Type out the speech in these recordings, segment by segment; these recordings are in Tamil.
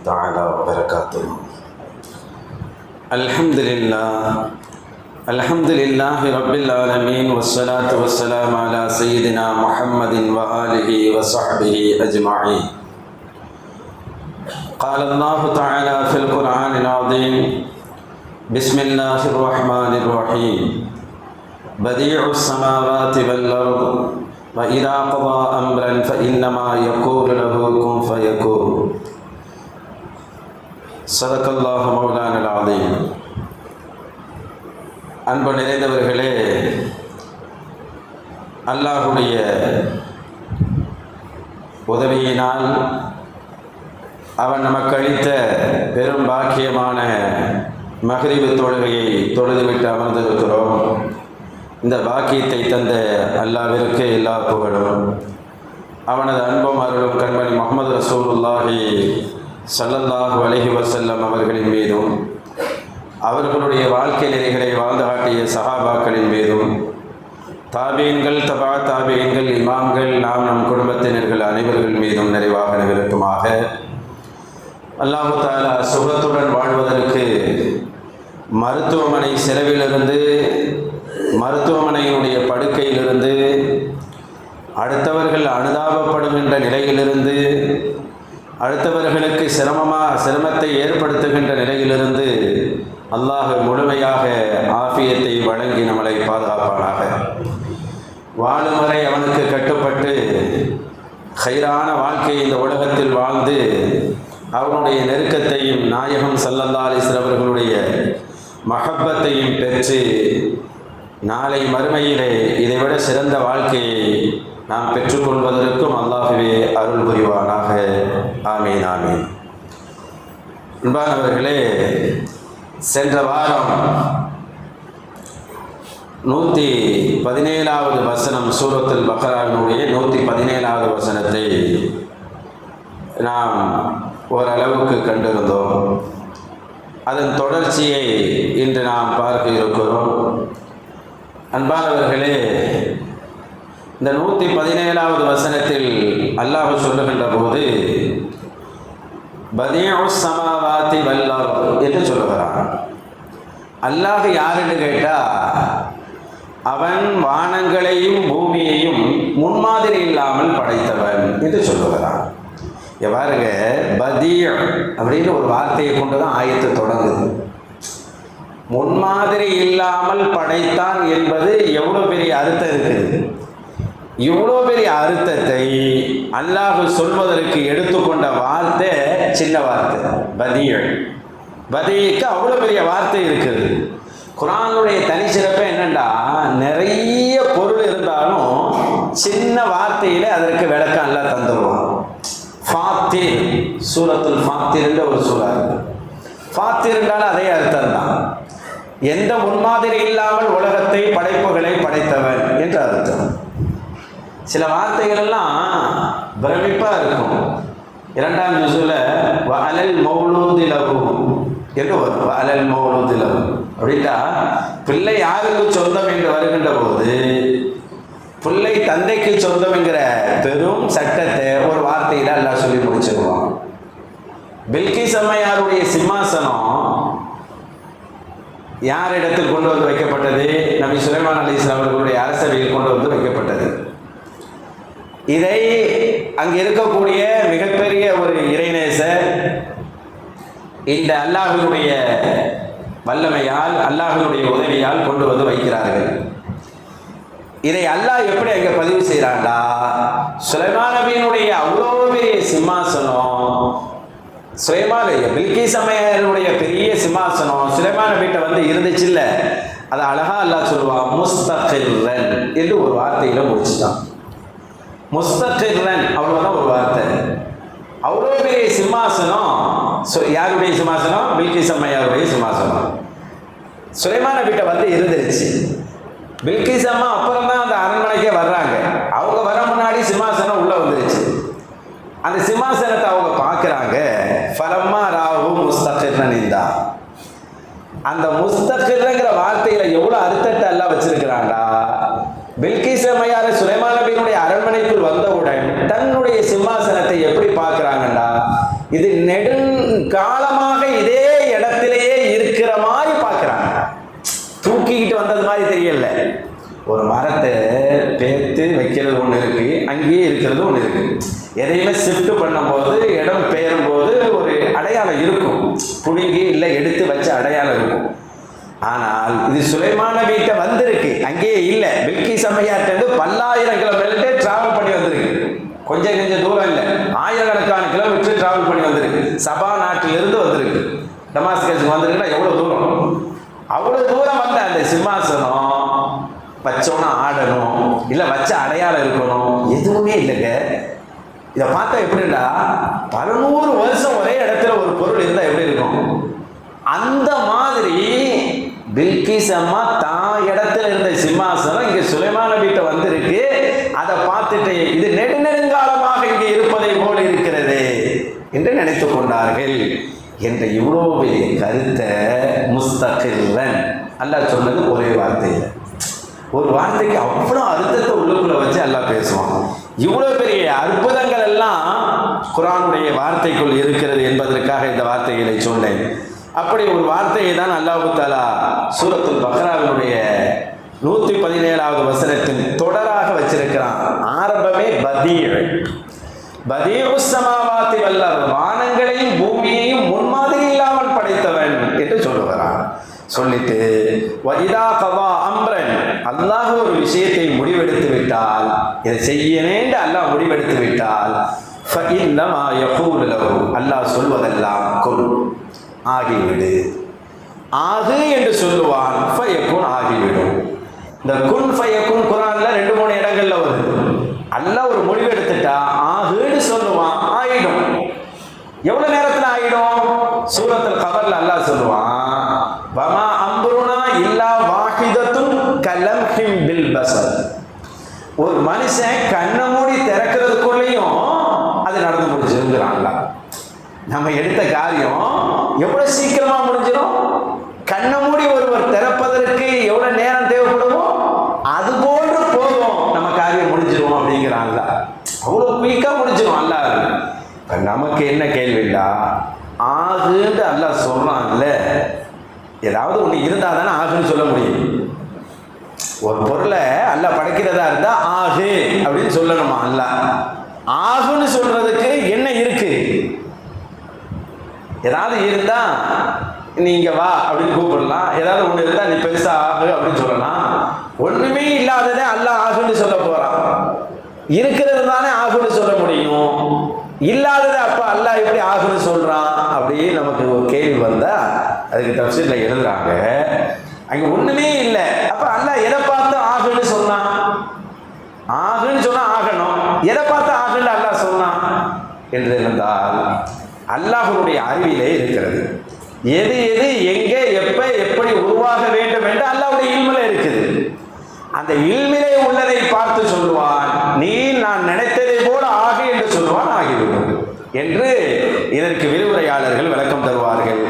تعالى وبركاته. الحمد لله رب العالمين والصلاة والسلام على سيدنا محمد وآله وصحبه أجمعين. قال الله تعالى في القرآن العظيم: بسم الله الرحمن الرحيم. بديع السماوات والأرض وإذا قضى أمرا فإنما يقول له كن فيكون. صدق الله مولانا العظيم. அன்பு நிறைந்தவர்களே, அல்லாஹுடைய உதவியினால் அவன் நமக்கு அளித்த பெரும் பாக்கியமான மக்ரிபு தொழுகையை தொழுதுவிட்டு அமர்ந்திருக்கிறோம். இந்த பாக்கியத்தை தந்த அல்லாஹ்விற்கு எல்லா புகழும். அவனது அன்பும் அருளும் கண்மணி முஹம்மது ரசூலுல்லாஹி ஸல்லல்லாஹு அலைஹி வஸல்லம் அவர்களின் மீதும், அவர்களுடைய வாழ்க்கை நெறிகளை வாழ்ந்து காட்டிய சஹாபாக்களின் மீதும், தாபீன்கள், தபா தாபீன்கள், இமாம்கள், நம் குடும்பத்தினர்கள் அனைவர்கள் மீதும் நிறைவாக நிகழட்டுமாக. அல்லாஹு தஆலா சுகத்துடன் வாழ்வதற்கு மருத்துவமனை செலவிலிருந்து, மருத்துவமனையினுடைய படுக்கையிலிருந்து, அடுத்தவர்கள் அனுதாபப்படுகின்ற நிலையிலிருந்து, அடுத்தவர்களுக்கு சிரமத்தை ஏற்படுத்துகின்ற நிலையிலிருந்து அல்லாஹ் முழுமையாக ஆஃபியத்தை வழங்கி நம்மளை பாதுகாப்பானாக. வாழும் வரை அவனுக்கு கட்டுப்பட்டு ஹைரான வாழ்க்கையை இந்த உலகத்தில் வாழ்ந்து அவனுடைய நெருக்கத்தையும் நாயகம் ஸல்லல்லாஹு அலைஹி வஸல்லம் அவர்களுடைய மஹப்பத்தையும் பெற்று நாளை மறுமையிலே இதைவிட சிறந்த வாழ்க்கையை நாம் பெற்றுக்கொள்வதற்கும் அல்லாஹ்வே அருள் புரிவானாக. ஆமீன் ஆமீன். அன்பானவர்களே, சென்ற வாரம் 117வது வசனம், சூரத்துல் பக்ராவினுடைய 117வது வசனத்தை நாம் ஓரளவுக்கு கண்டிருந்தோம். அதன் தொடர்ச்சியை இன்று நாம் பார்க்க இருக்கிறோம். அன்பானவர்களே, இந்த 117வது வசனத்தில் அல்லாஹ் சொல்லுகின்ற போது பதீஉஸ் ஸமாவாதி வல் அர்த் என்று சொல்லுகிறான். அல்லாஹ் யாருன்னு கேட்டால், அவன் வானங்களையும் பூமியையும் முன்மாதிரி இல்லாமல் படைத்தவன் என்று சொல்லுகிறான். எவ்வாறுங்க பதீ அப்படின்னு ஒரு வார்த்தையை கொண்டு தான் ஆயத்து தொடங்குது. முன்மாதிரி இல்லாமல் படைத்தான் என்பது எவ்வளோ பெரிய அர்த்தம் இருக்குது. இவ்வளோ பெரிய அர்த்தத்தை அல்லாஹ் சொல்வதற்கு எடுத்துக்கொண்ட வார்த்தை சின்ன வார்த்தை பதீர். பதீக்கு அவ்வளோ பெரிய வார்த்தை இருக்குது. குர்ஆனுடைய தனிச்சிறப்பை என்னண்டா, நிறைய பொருள் இருந்தாலும் சின்ன வார்த்தையில அதற்கு விளக்கம் எல்லாம் தந்துடுவான். ஃபாத்திர், சூரத்துல் ஃபாத்திர் ஒரு சூறா இருக்கு. ஃபாத்திர் என்றாலும் அதே அர்த்தம் தான். எந்த முன்மாதிரி இல்லாமல் உலகத்தை, படைப்புகளை படைத்தவன் என்ற அர்த்தம். சில வார்த்தைகள் எல்லாம் பிரமிப்பாக இருக்கும். 2ஆம் ஜுஸுல வஅலல் மௌலூதி லஹு என்று வரும். வஅலல் மௌலூதி லஹு அப்படின்னா பிள்ளை யாருக்கு சொந்தம் என்று வருகின்ற போது பிள்ளை தந்தைக்கு சொந்தம் என்கிற பெரும் சட்டத்தை ஒரு வார்த்தையில் அல்லாஹ் சொல்லி முடிச்சிருவான். பில்கிஸ் அம்மையாருடைய சிம்மாசனம் யார் இடத்தில் கொண்டு வந்து வைக்கப்பட்டது? நபி சுலைமான் அலைஹிஸ்ஸலாம் அவர்களுடைய அரசவையில் கொண்டு வந்து வைக்கப்பட்டது. இதை அங்கு இருக்கக்கூடிய மிகப்பெரிய ஒரு இறைநேசர் இந்த அல்லாஹ்வினுடைய வல்லமையால், அல்லாஹ்வினுடைய உதவியால் கொண்டு வந்து வைக்கிறார்கள். இதை அல்லாஹ் எப்படி அங்கே பதிவு செய்கிறாண்டா, சுலைமான் நபியினுடைய அவ்வளோ பெரிய சிம்மாசனம், பில்கிஸ் அம்மையாருடைய பெரிய சிம்மாசனம் சுலைமான் நபிகிட்ட வந்து இருந்துச்சு இல்லை, அதை அழகா அல்லாஹ் சொல்லுவான் முஸ்தகிர்ரன் என்று ஒரு வார்த்தையில முடிச்சுட்டான். முஸ்தகிர்ரன் அவ்வளவுதான் ஒரு வார்த்தை. அவ்வளோ பெரிய சிம்மாசனம் யாருடைய சிம்மாசனம்? பில்கிஸ் அம்மையாருடைய சிம்மாசனம் சுலைமான் நபிகிட்ட வந்து இருந்துருச்சு. பில்கிஸ் அம்மா அப்புறம் தான் அந்த அரண்மனைக்கே வர்றாங்க. அவங்க வர முன்னாடி சிம்மாசனம் உள்ள வந்துருச்சு. அந்த சிம்மாசனத்தை அவங்க பார்க்குறாங்க. ஃபலம்மா ராஹு முஸ்தகிர்ரன் இந்தா, அந்த முஸ்தகிர்ங்கிற வார்த்தையில எவ்வளோ அர்த்தத்தை எல்லாம் வச்சிருக்கிறாண்டா. பில்கிஸ் அம்மையார் சுலைமான் நபியினுடைய அரண்மனைக்குள் வந்தவுடன் தன்னுடைய சிம்மாசனத்தை எப்படி பார்க்குறாங்கண்டா, இது நெடுங்காலமாக இதே இடத்திலேயே இருக்கிற மாதிரி பார்க்குறாங்க. தூக்கிக்கிட்டு வந்தது மாதிரி தெரியல. ஒரு மரத்தை பேர்த்து வைக்கிறது ஒன்று இருக்கு, அங்கேயே இருக்கிறது ஒன்று இருக்கு. எதையுமே ஷிஃப்ட் பண்ணும்போது, இடம் பெயரும் போது ஒரு அடையாளம் இருக்கும், புடுங்கி இல்லை எடுத்து வச்ச அடையாளம் இருக்கும். ஆனால் இது சுலைமான வீட்டை வந்திருக்கு, அங்கேயே இல்லை. பில்கிஸ் அம்மையார்ட்டு பல்லாயிரம் கிலோமீட்டர் டிராவல் பண்ணி வந்திருக்கு. கொஞ்சம் கொஞ்சம் தூரம் இல்லை, ஆயிரக்கணக்கான கிலோமீட்டர் டிராவல் பண்ணி வந்திருக்கு. சபா நாட்டிலிருந்து வந்திருக்கு. டமாஸ்கஸுக்கு வந்திருக்குன்னா எவ்வளோ தூரம்? அவ்வளோ தூரம் வந்த அந்த சிம்மாசனம் வச்சோன்னா ஆடணும், இல்லை வச்ச அடையாளம் இருக்கணும், எதுவுமே இல்லைங்க. இதை பார்த்தா எப்படின்னா, 100 வருஷம் ஒரே இடத்துல ஒரு பொருள் இருந்தால் எப்படி இருக்கும்? அந்த மாதிரி பில்கிஸ் அம்மா தான் இடத்துல இருந்த சிம்மாசனம் இங்கே சுலைமான வீட்டை வந்திருக்கு. அதை பார்த்துட்டு இது நெடுங்காலமாக இங்கே இருப்பதை போல் இருக்கிறது என்று நினைத்து கொண்டார்கள் என்ற இவ்வளோ பெரிய கருத்தை முஸ்தகில்லன் அல்லாஹ் சொன்னது ஒரே வார்த்தையில். ஒரு வார்த்தைக்கு அவ்வளோ அர்த்தத்தை உள்ளுக்குள்ள வச்சு அல்லாஹ் பேசுவான். இவ்வளோ பெரிய அற்புதங்கள் எல்லாம் குர்ஆனுடைய வார்த்தைக்குள் இருக்கிறது என்பதற்காக இந்த வார்த்தைகளை சொன்னேன். அப்படி ஒரு வார்த்தையை தான் அல்லாஹ் தஆலா சூரத்துல் பக்ராவினுடைய 117வது வசனத்தின் தொடராக வச்சிருக்கிறான். ஆரம்பமே பதீஉஸ் ஸமாவாத்தி வல் அர்த், வானங்களையும் பூமியையும் முன்மாதிரி இல்லாமல் படைத்தவன் என்று சொல்லுகிறான். சொல்லிட்டு வஇதா கதா அம்ரன், அல்லாஹ் ஒரு விஷயத்தை முடிவெடுத்து விட்டால், இதை செய்யனேன்னு அல்லாஹ் முடிவெடுத்து விட்டால், ஃபஇன்னமா யகூலு லஹு, அல்லாஹ் சொல்வதெல்லாம் குன், ஆகிவிடு, ஆகு என்று சொல்லுவான். ஃபயகுன், ஆகிவிடும். இந்த குன் ஃபயகுன் குர்ஆன்ல 2-3 இடங்கள்ல வருது. அல்லாஹ் ஒரு முடிவு எடுத்துட்டா ஆகுன்னு சொல்லுவான், ஆயிடும். எவ்வளவு நேரத்தில் ஆயிடும்? சூரத்துல் கமர்ல அல்லாஹ் சொல்லுவான், வமா அம்ருனா இல்லா வாஹிதத்துன் கலம்ஹிம் பில் பஸர். ஒரு மனுஷன் கண்ணை மூடி திறக்கிறதுக்குள்ளேயும் அது நடந்து முடிஞ்சிருங்கிறான்ல. நம்ம எடுத்த காரியம் எவ்வளவு சீக்கிரமா முடிஞ்சிடும். கண்ணை மூடி ஒருவர் திறப்பதற்கு எவ்வளவு நேரம் தேவைப்படுமோ அது போன்று போதும், நம்ம காரியம் முடிஞ்சிடும் அப்படிங்கிறான்ல. அவ்வளவு குயிக்கா முடிஞ்சிடும் அல்லாஹ். இப்ப நமக்கு என்ன கேள்விடா, ஆகுன்னு அல்லாஹ் சொல்றான்ல, ஏதாவது ஒண்ணு இருந்தா தானே ஆகுன்னு சொல்ல முடியும். ஒரு பொருளை அல்லாஹ் படைக்கிறதா இருந்தா ஆகு அப்படின்னு சொல்லணுமா? அல்லாஹ் ஆகுன்னு சொல்றதுக்கு என்ன இருக்கு? ஏதாவது இருந்தா நீங்க வா அப்படின்னு கூப்பிடலாம், ஏதாவது ஒண்ணு இருந்தா நீ பெருசா ஆகு அப்படின்னு சொல்லலாம். ஒண்ணுமே இல்லாததே அல்லாஹ் ஆகுன்னு சொல்ல போறான். இருக்கிறது தானே ஆகுன்னு சொல்ல முடியும், இல்லாததை அப்ப அல்லாஹ் எப்படி ஆகுன்னு சொல்றான்? அப்படியே நமக்கு ஒரு கேள்வி வந்தா அதுக்கு தஃசீர்ல எழுதுறாங்க, அங்க ஒண்ணுமே இல்லை, அப்ப அல்லாஹ் எதை பார்த்து ஆகுன்னு சொன்னான்? ஆகுன்னு சொன்னா ஆகணும், எதை பார்த்து ஆகுன்னு அல்லாஹ் சொன்னான் என்று இருந்தால் அல்லாஹ்வுடைய அறிவிலே இருக்கிறது. எது எது எங்கே எப்ப எப்படி உருவாக வேண்டும் என்று அல்லாஹ்வுடைய இல்மில இருக்குது. அந்த இல்மிலே உள்ளதை பார்த்து சொல்லுவான், நீ நான் நினைத்ததை போல ஆகு என்று சொல்லுவான், ஆகிவிடும் என்று இதற்கு விரிவுரையாளர்கள் விளக்கம் தருவார்கள்.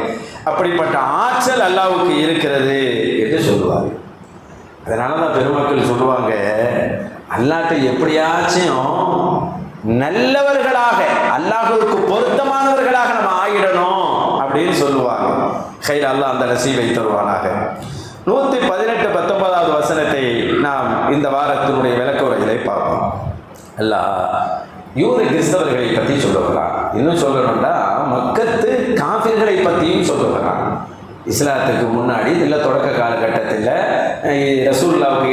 அப்படிப்பட்ட ஆற்றல் அல்லாஹ்வுக்கு இருக்கிறது என்று சொல்லுவார்கள். அதனாலதான் பெருமக்கள் சொல்லுவாங்க, அல்லாஹ்ட்ட எப்படியாச்சும் நல்லவர்களாக அல்லாஹ்வுக்கு பொருத்தமானவர்களாக நம்ம ஆகிடணும் அப்படின்னு சொல்லுவாங்க. கையில் அல்லாஹ் அந்த நசீபை தருவானாக. 118-19வது வசனத்தை நாம் இந்த வாரத்தினுடைய விளக்க உரைகளை பார்ப்போம். அல்லாஹ் யூத கிறிஸ்தவர்களை பற்றி சொல்லுகிறான். இன்னும் சொல்லணும்னா மக்கத்து காஃபிர்களை பற்றியும் சொல்லுகிறான். இஸ்லாத்துக்கு முன்னாடி இல்லை தொடக்க காலகட்டத்தில் ரசூலுல்லாவுக்கு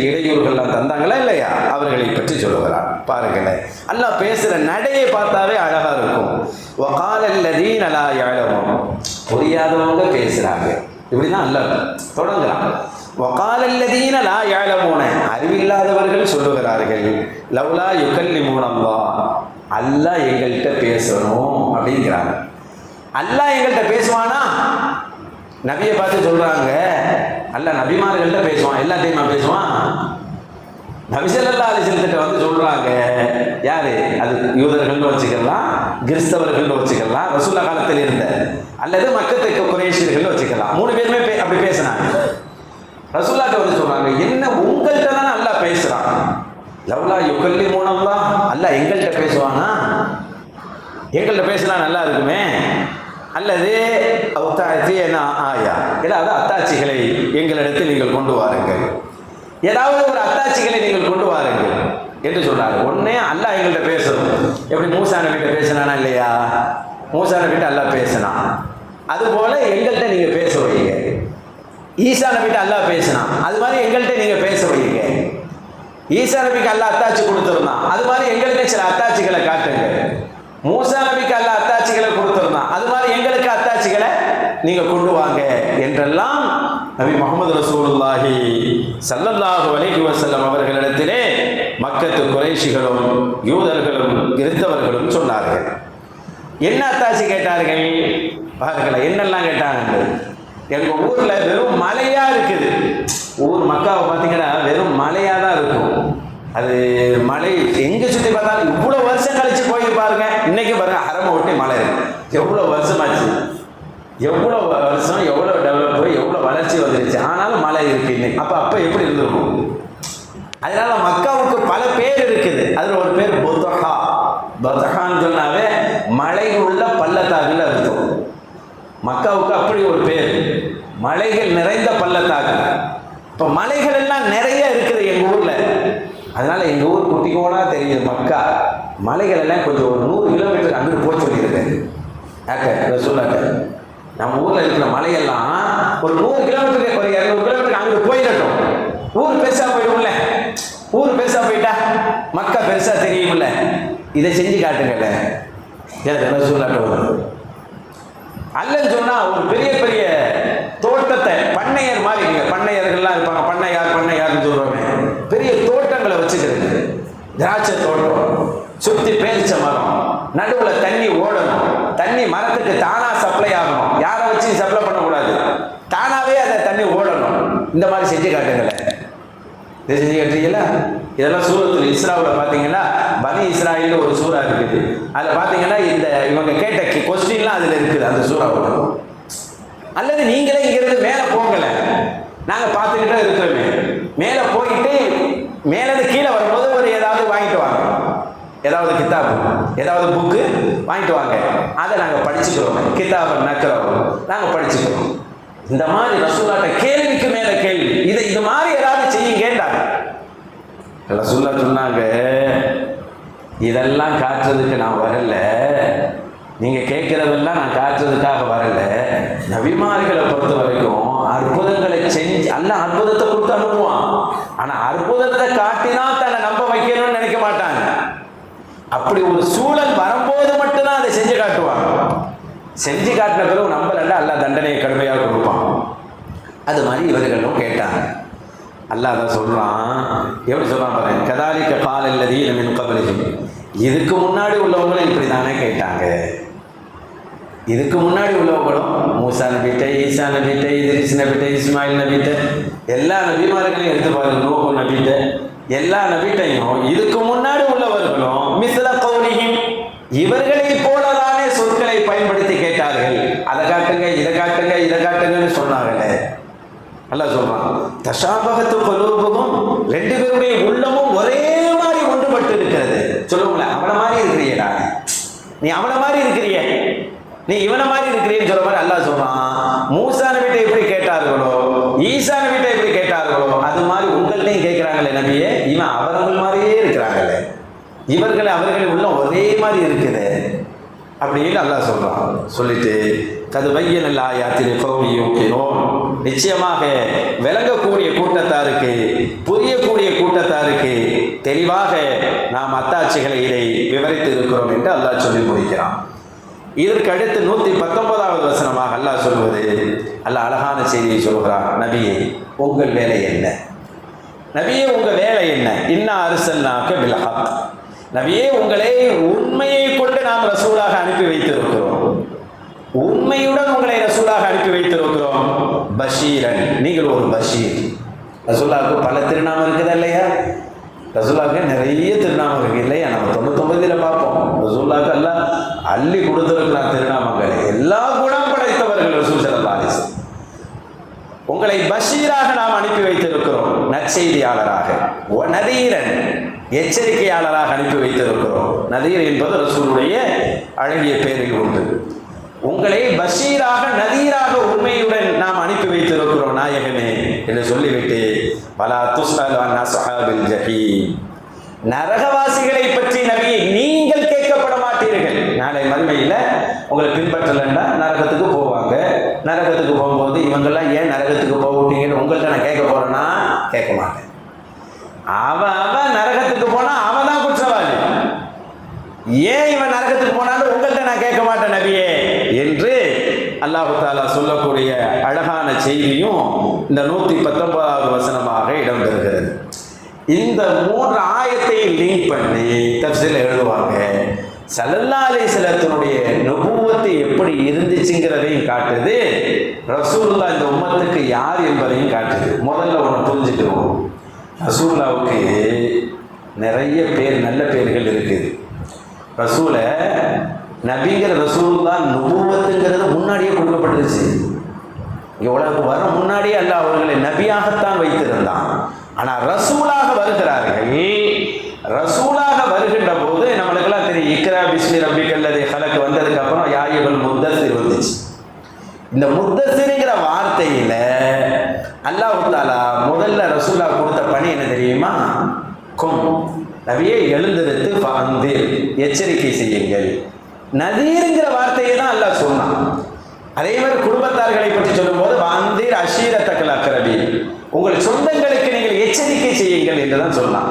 இடையூறுகள்லாம் தந்தாங்களா இல்லையா, அவர்களை பற்றி சொல்லுகிறார். பாருங்களேன், அல்லாஹ் பேசுகிற நடையை பார்த்தாவே அழகா இருக்கும். வகாலல்லதீன லா யஅலமூன், புரியாதவங்க பேசுகிறாங்க, இப்படிதான் அல்லாஹ் தொடங்குறாங்க. வகாலல்லதீன லா யஅலமூன, அறிவில்லாதவர்கள் சொல்லுகிறார்கள், லவ்லா யுகல்லிமூனல்லாஹ், அல்லாஹ் எங்கள்கிட்ட பேசணும் அப்படிங்கிறாங்க. அல்லாஹ் எங்கள்கிட்ட பேசுவானா? நபியை பார்த்து சொல்றாங்க, அல்லாஹ் நபிமார்கள்ட்ட பேசுவான், எல்லாத்தையுமா பேசுவான்? நபி ஸல்லல்லாஹு அலைஹி வஸல்லம் வந்து சொல்றாங்க, யாரு அது? யூதர்கள்னு வச்சுக்கலாம், கிறிஸ்தவர்கள்னு வச்சுக்கலாம், ரசூலுல்லாஹ் காலத்தில் இருந்த, அல்லது மக்கத்து குறைஷியர்கள் வச்சுக்கலாம். 3 பேருமே அப்படி பேசினாங்க. ரசூலுல்லாஹ் வந்து சொல்றாங்க, என்ன உங்கள்கிட்ட தானே அல்லாஹ் பேசுறான், லவ்லா யுகல்லிமூனல்லாஹ், அல்லாஹ் எங்கள்கிட்ட பேசுவானா? எங்கள்கிட்ட பேசினா நல்லா இருக்குமே, அல்லது ஆயா ஏதாவது அத்தாட்சிகளை எங்களிடத்தில் நீங்கள் கொண்டு வாருங்கள், ஏதாவது ஒரு அத்தாட்சிகளை நீங்கள் கொண்டு வாருங்கள் என்று சொன்னார். ஒன்னே அல்லாஹ் எங்கள்கிட்ட பேசணும். எப்படி மூசா நபிகிட்ட பேசினானா இல்லையா? மூசா நபிகிட்ட அல்லாஹ் பேசினான். அதுபோல எங்கள்கிட்ட நீங்க பேச வைங்க. ஈசா நபிகிட்ட அல்லாஹ் பேசினான், அது மாதிரி எங்கள்கிட்ட நீங்க பேச வைங்க. ஈசா நபிக்கு அல்லாஹ் அத்தாட்சி கொடுத்துருந்தான், அது மாதிரி எங்களுக்கு சில அத்தாட்சிகளை காட்டுங்க. மூசா நபிக்கு அல்லாஹ் அத்தாட்சிகளை கொடுத்துருந்தான், அது மாதிரி எங்களுக்கு அத்தாட்சிகளை நீங்க கொண்டு வாங்க என்றெல்லாம் நபி முஹம்மது ரசூலுல்லாஹி ஸல்லல்லாஹு அலைஹி வஸல்லம் அவர்களிடத்திலே மக்கத்து குறைஷிகளும் யூதர்களும் கிறிஸ்தவர்களும் சொன்னார்கள். என்ன அத்தாட்சி கேட்டார்கள் பாருங்களேன், என்னெல்லாம் கேட்டாங்க. எங்க ஊர்ல வெறும் மலையா இருக்குது. ஊர் மக்காவை பார்த்தீங்கன்னா வெறும் மலையா தான் இருக்கும். அது மலை எங்க சுற்றி பார்த்தாலும் இவ்வளவு வருஷம் கழிச்சு போய் பாருங்க. இன்னைக்கு பாருங்க ஹரம ஒட்டி மலை இருக்கு. எவ்வளவு வருஷமாச்சு, எவ்வளவு வருஷம், எவ்வளவு டெவலப், எவ்வளவு வளர்ச்சி வந்துருச்சு, ஆனாலும் மலை இருக்கு இன்னைக்கு. அப்ப எப்படி இருந்திருக்கும்? அதனால மக்காவுக்கு பல பேர் இருக்குது. அதுல ஒரு பேர் பொத்தஹா. பொத்தஹான்னு சொன்னாவே மலை உள்ள பள்ளத்தாக்குல இருக்கும். மக்காவுக்கு அப்படி ஒரு பேர், மலைகள் நிறைந்த பள்ளத்தாக்கு. இப்போ மலைகள் எல்லாம் நிறைய இருக்குது எங்க ஊர்ல. அதனால எங்க ஊர் குட்டிக்கோனா தெரியுது மக்கா. மலைகள் எல்லாம் கொஞ்சம் ஒரு 100 கிலோமீட்டருக்கு அங்கிட்டு போய் சொல்லியிருக்கேன். யாக்க சொல்லாக்க நம்ம ஊர்ல இருக்கிற மலையெல்லாம் ஒரு 100 கிலோமீட்டருக்கு, ஒரு 200 கிலோமீட்டருக்கு அங்கிட்டு போயிடட்டும். ஊர் பெருசா போயிடும்ல. ஊர் பெருசா போயிட்டா மக்கா பெருசா தெரியும்ல. இதை செஞ்சு காட்டுங்கல்ல. சொல்லாட்ட அல்லன்னு சொன்னா ஒரு பெரிய பெரிய தோட்டத்தை, பண்ணையர் மாதிரி, பண்ணையர்கள்லாம் இருப்பாங்க, பண்ணையார்னு சொல்றாங்க. பெரிய தோட்டங்களை வச்சுக்கிறது, திராட்சை தோட்டம், சுத்தி பேரிச்ச மரம், நடுவுல தண்ணி ஓடணும், தண்ணி மரத்துக்கு தானா சப்ளை ஆகணும், யாரை வச்சு சப்ளை பண்ணக்கூடாது, தானாவே அதை தண்ணி ஓடணும். இந்த மாதிரி செஞ்சு காட்டுங்களேன். இதை செஞ்சு காட்டுறீங்களா? இதெல்லாம் சூரத்துல் இஸ்ராவில் பார்த்தீங்கன்னா பனி இஸ்ராயில் ஒரு சூறா இருக்குது. அதில் பார்த்தீங்கன்னா இந்த இவங்க கேட்ட கொஸ்டின்லாம் அதில் இருக்குது அந்த சூறாவோட. அல்லது நீங்களே இங்கிருந்து மேலே போங்கல, நாங்கள் பார்த்துக்கிட்டே இருக்கிறோமே. மேலே போயிட்டு மேலேருந்து கீழே வரும்போது ஒரு ஏதாவது வாங்கிட்டு வாங்க, ஏதாவது கித்தாபு, ஏதாவது புக்கு வாங்கிட்டு வாங்க. அதை நாங்கள் படிச்சுக்கிறோம். கித்தாபை நக்கிறோம், நாங்கள் படிச்சுக்கிறோம். இந்த மாதிரி ரசூலாட்ட கேள்விக்கு மேல கேள்வி. இதை இது மாதிரி ஏதாவது செய்யுங்கன்றாங்க. ரசூலா சொன்னாங்க, இதெல்லாம் காட்டுறதுக்கு நான் வரல, நீங்க கேட்கிறதெல்லாம் நான் காட்டுறதுக்காக வரல. நபிமார்களை பொறுத்த வரைக்கும் அற்புதங்களை செஞ்சு அல்லாஹ் அற்புதத்தை கொடுத்து அனுப்புவான். ஆனா அற்புதத்தை காட்டினா தன்னை நம்ப வைக்கணும்னு நினைக்க மாட்டாங்க. அப்படி ஒரு சூழல் வரும்போது மட்டும்தான் அதை செஞ்சு காட்டுவாங்க. செஞ்சு காட்டின பிறகு நம்பலன்னா அல்லாஹ் தண்டனையை கடுமையாக கொடுப்பான். அது மாதிரி இவர்களும் கேட்டாங்க. அல்லாஹ் தான் சொல்றான், எப்படி சொல்றான் பாருங்க, கதாலிக்க காலல்லதீன மின் கப்லிஹிம், இதுக்கு முன்னாடி உள்ளவங்களும் இப்படி தானே கேட்டாங்க. இதுக்கு முன்னாடி உள்ளவங்களும் மூசா நபிட்ட, ஈசா நபிட்ட, இத்ரீஸ் நபிட்ட, இஸ்மாயில் நபிட்ட, எல்லா நபிமார்களையும் எடுத்து பாருங்க, நூஹ் நபிட்ட, எல்லா நபிட்டையும் இதுக்கு முன்னாடி உள்ளவர்களும் மிஸ்ல கௌலிஹிம், இவர்களை போலதானே சொற்களை பயன்படுத்தி கேட்டார்கள். அதை காட்டுங்க, இதை காட்டுங்க, இதை காட்டுங்கன்னு சொன்னாங்களே. அல்லாஹ் சொல்றான், தஷாபகத்து குலூபுகும், ரெண்டு பேருடைய உள்ளமும் ஒரே மாதிரி ஒன்றுபட்டு இருக்கிறது. சொல்லுங்களேன், அவனை மாதிரி இருக்கிறீடா, நீ அவனை மாதிரி இருக்கிறிய, நீ இவனை மாதிரி இருக்கிறீன்னு சொல்ற மாதிரி அல்லாஹ் சொல்றான். மூசா நபிட்ட எப்படி கேட்டார்களோ, ஈசா நபிட்ட எப்படி கேட்டார்களோ, அது மாதிரி உங்கள்கிட்டையும் கேட்கிறாங்களே நபியே, இவன் அவர்கள் மாதிரியே இருக்கிறாங்களே, இவர்கள் அவர்கள் உள்ள ஒரே மாதிரி இருக்குது அப்படின்னு அல்லாஹ் சொல்றான். சொல்லிட்டு கது பையனல் ஆயாத்தில் கௌமி யூகினூன், நிச்சயமாக விளங்கக்கூடிய கூட்டத்தாருக்கு, புரியக்கூடிய கூட்டத்தாருக்கு தெளிவாக நாம் அத்தாட்சிகளை இதை விவரித்து இருக்கிறோம் என்று அல்லாஹ் சொல்லி முடிக்கிறான். இதற்கு அடுத்து 119வது வசனமாக அல்லாஹ் சொல்வது, அல்லாஹ் அழகான செய்தியை சொல்கிறான். நபியே உங்கள் வேலை என்ன? நபியே உங்க வேலை என்ன? இன்னா அர்சல்னாக பில் ஹக், நபியே உங்களை உண்மையை கொண்டு நாம் ரசூலாக அனுப்பி வைத்திருக்கிறோம். உண்மையுடன் உங்களை ரசூலாக அனுப்பி வைத்திருக்கிறோம். பஷீரன், நீங்கள் ஒரு பஷீர். ரசூலாவுக்கு பல திருநாமம் இருக்குதா இல்லையா? ரசூலாவுக்கு நிறைய திருநாமம் இருக்கு இல்லையா? நம்ம 99 பார்ப்போம். ரசூலாவுக்கு எல்லாம் அள்ளி கொடுத்திருக்கிறான் திருநாமங்கள். எல்லா குணம் படைத்தவர்கள் ரசூல் ஸல்லல்லாஹு அலைஹி வஸல்லம். உங்களை பஷீராக நாம் அனுப்பி வைத்திருக்கிறோம், நற்செய்தியாளராக. நதீரன், எச்சரிக்கையாளராக அனுப்பி வைத்திருக்கிறோம். நதீர் என்பது ரசூலுடைய அழகிய பெயரில் ஒன்று. உங்களை பஷீராக நதீராக உண்மையுடன் நாம் அனுப்பி வைத்திருக்கிறோம் நாயகனே என்று சொல்லிவிட்டு வலா துஸ்அலு அன் அஸ்ஹாபில் ஜஹீம், நரகவாசிகளை பற்றி நபியை நீங்கள் கேட்கப்பட மாட்டீர்கள். நாளை மறுமையில் உங்களை பின்பற்றலைன்னா நரகத்துக்கு போவாங்க. நரகத்துக்கு போகும்போது இவங்கெல்லாம் ஏன் நரகத்துக்கு போகட்டீங்கன்னு உங்கள்கிட்ட நான் கேட்க போறேன்னா கேட்க மாட்டேன். அவன் நரகத்துக்கு போனா அவன் தான் குற்றவாளி. ஏன் இவன் நரகத்துக்கு போனாலும் உங்கள்கிட்ட நான் கேட்க மாட்டேன் நபியே என்று அல்லாஹ் தஆலா சொல்லக்கூடிய அழகான செய்தியும் இந்த 119வது வசனமாக இடம்பெறுகிறது. இந்த 3 ஆயத்தை லிங்க் பண்ணி தஃசீரில் எழுதுவாங்க. ஸல்லல்லாஹு அலைஹி வஸல்லத்தினுடைய நபுவத்து எப்படி இருந்துச்சுங்கிறதையும் காட்டுது, ரசூலுல்லாஹ் இந்த உம்மத்துக்கு யார் என்பதையும் காட்டுது. முதல்ல ஒன்று புரிஞ்சுக்குவோம், ரசூலுல்லாவுக்கு நிறைய பேர், நல்ல பேர்கள் இருக்குது. ரசூலை நபிங்கிற ரசூலுல்லாஹ் நபுவத்துங்கிறது முன்னாடியே கொடுக்கப்பட்டுருச்சு. இவ்வளவு வர முன்னாடியே அல்லாஹ் அவர்களை நபியாகத்தான் வைத்திருந்தான். ஆனால் ரசூலாக வருகிறார்கள். ரசூலாக வருகின்ற போது நம்மளுக்கெல்லாம் தெரியும், இக்ரா பிஸ்மி ரப்பிக்கல் லதீ ஹலக் வந்ததுக்கு அப்புறம் யா அய்யுஹல் முத்தஸிர் வந்துச்சு. இந்த முத்தஸிர்ங்கிற வார்த்தையில அல்லாஹ் தஆலா முதல்ல ரசூலா கொடுத்த பணி என்ன தெரியுமா? கும், நபியே எழுந்திருத்து ஃபஅன்திர், எச்சரிக்கை செய்யுங்கள். நதீருங்கிற வார்த்தையை தான் அல்லாஹ் சொன்னான். அதே மாதிரி குடும்பத்தார்களை பற்றி சொல்லும்போது வந்தீர் அஷீரத்தக்கல் அக்ரபீன், உங்கள் சொந்தங்களுக்கு நீங்கள் எச்சரிக்கை செய்யுங்கள் என்று தான் சொன்னான்.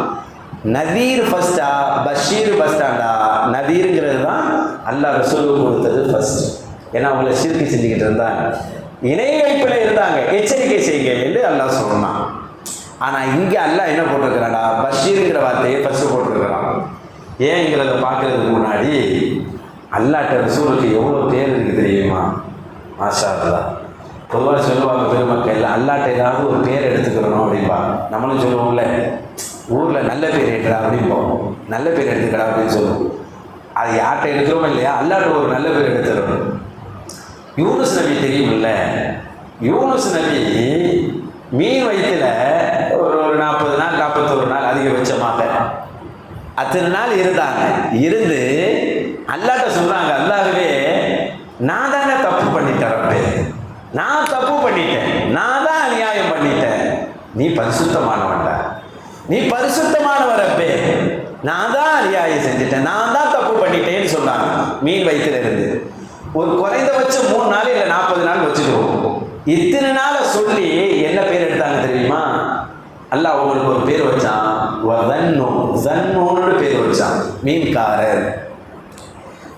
நதீர் ஃபர்ஸ்டா பஷீர் ஃபர்ஸ்டாண்டா? நதீருங்கிறது தான் அல்லாஹ் ரசூலுக்கு கொடுத்தது ஃபர்ஸ்ட். ஏன்னா அவங்கள ஷிர்க் செஞ்சுக்கிட்டு இருந்தாங்க, இணை வைப்பில் இருந்தாங்க, எச்சரிக்கை செய்யுங்க என்று அல்லாஹ் சொன்னான். ஆனால் இங்கே அல்லாஹ் என்ன போட்டிருக்கிறான்டா? பஷீருங்கிற வார்த்தையை ஃபர்ஸ்ட் போட்டிருக்கிறான். ஏங்கிறத பார்க்கறதுக்கு முன்னாடி அல்லாஹ்ட்ட ரசூலுக்கு எவ்வளோ பேர் இருக்குது தெரியுமா? மாஷா அல்லாஹ். பொதுவாக சொல்லுவாங்க பெருமக்கள், அல்லாஹ்ட்ட ஏதாவது ஒரு பேர் எடுத்துக்கிறணும் அப்படிம்பாங்க. நம்மளும் சொல்லுவோம்ல, ஊரில் நல்ல பேர் எடுக்கிறா அப்படிம்போம், நல்ல பேர் எடுத்துக்கடா அப்படின்னு சொல்லுவோம். அது யார்கிட்ட எடுக்கிறோமோ இல்லையா, அல்லாஹ்ட்ட ஒரு நல்ல பேர் எடுத்துக்கணும். யூனுஸ் நபி தெரியுமில்ல, யூனுஸ் நபி மீன் வயிற்றுல ஒரு 40 நாள் 41 நாள் அதிகபட்சமாக அத்தனை நாள் இருந்தாங்க. இருந்து அல்லாஹ்ட்ட சொல்றாங்க, அல்லாஹ்வே நான் தானே தப்பு பண்ணிட்டேன், நான் தப்பு பண்ணிட்டேன், நான் தான் அநியாயம் பண்ணிட்டேன், நீ பரிசுத்தமானவன்டா, நீ பரிசுத்தமானவரப்பே, நான் தான் அநியாயம் செஞ்சுட்டேன், நான் தான் தப்பு பண்ணிட்டேன்னு சொன்னாங்க. மீன் வயிற்றுல இருந்து ஒரு குறைந்தபட்சம் 3 நாள் இல்லை 40 நாள் வச்சுக்குவோம். இத்தனை நாளை சொல்லி என்ன பேர் எடுத்தாங்க தெரியுமா? அல்லாஹ் அவங்களுக்கு ஒரு பேர் வச்சான், பேர் வச்சான், மீன்காரர்.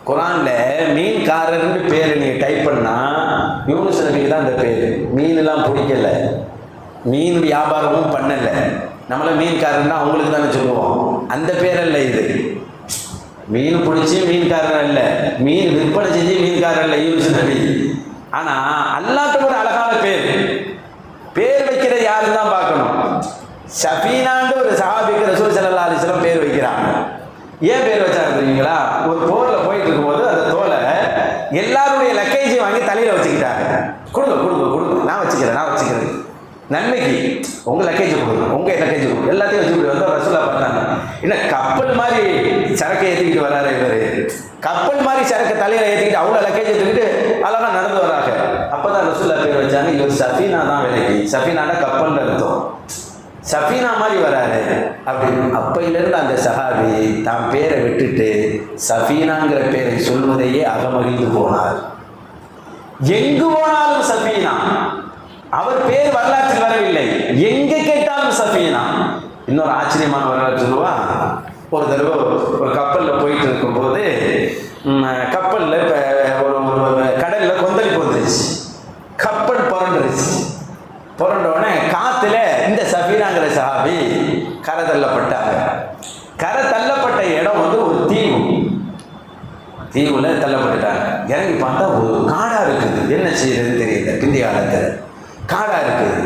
குரான்ல மீன்காரர்னு பேர் நீங்க டைப் பண்ணா யூனுஸ் நபிக்கு தான் அந்த பேர். மீன்லாம் பிடிக்கல, மீன் வியாபாரமும் பண்ணல, நம்மள மீன்காரன்னா அவங்களுக்கு தானே சொல்லுவோம். அந்த பேரல்ல இது. மீன் பிடிச்சி மீன்காரர் அல்ல, மீன் விற்பனை செஞ்சு மீன்காரர் அல்ல யூனுஸ் நபி. ஆனா அல்லாஹ்ட்ட ஒரு அழகான பேர், பேர் வைக்கிறது யாருன்னு தான் பார்க்கணும். ஷஃபீனான்னு ஒரு சஹாபிக்கு ரசூல் ஸல்லல்லாஹு அலைஹி வஸல்லம் பேர் வைக்கிறாங்க. ஏன் பேர் வச்சாங்க தெரியுங்களா? ஒரு போர்ல போயிட்டு இருக்கும்போது அந்த தோலை எல்லாருடைய லக்கேஜையும் வாங்கி தலையில வச்சுக்கிட்டாங்க. கொடுங்க கொடுங்க கொடுங்க, நான் வச்சுக்கிறேன், நன்மைக்கு உங்க லக்கேஜ் கொடுங்க, உங்க லக்கேஜ் கொடுங்க, எல்லாத்தையும் வச்சுக்கிட்டு வந்து ரசூலா பார்த்தாங்க. என்ன கப்பல் மாதிரி சரக்கை ஏற்றிக்கிட்டு வராரு இவரு, கப்பல் மாதிரி சரக்கு தலையில ஏற்றிக்கிட்டு அவ்வளோ லக்கேஜ் எடுத்துக்கிட்டு அழகா நடந்து வராங்க. அப்பதான் ரசூலா பேர் வச்சாங்க, இவர் சஃபீனா தான் வேலைக்கு. சஃபீனானா கப்பல் அர்த்தம், சஃபீனா மாதிரி வராரு அப்படின்னு. அப்பையிலிருந்து அந்த சஹாபி தான் பேரை விட்டுட்டு சஃபீனாங்கிற பேரை சொல்வதையே அகமகிழ்ந்து போனார். எங்கு போனாலும் சஃபீனா, அவர் பேர் வரலாற்றில் வரவில்லை, எங்க கேட்டாலும் சஃபீனா. இன்னொரு ஆச்சரியமான வரலாறு சொல்லுவா. ஒரு தடவை ஒரு கப்பல்ல போயிட்டு இருக்கும்போது கப்பல்ல ஒரு கடல்ல கொந்தளிப்பு வந்துருச்சு, கப்பல் புரண்டுருச்சு. புரண்டோடனே காத்துல இந்த சஃபீனாங்கிற சஹாபி கரை தள்ளப்பட்டாங்க. கரை தள்ளப்பட்ட இடம் வந்து ஒரு தீவுல தள்ளப்பட்டுட்டாங்க. இறங்கி பார்த்தா ஒரு காடா இருக்குது, என்ன செய்யறதுன்னு தெரியல. பிந்தைய காலத்தில் காடா இருக்குது.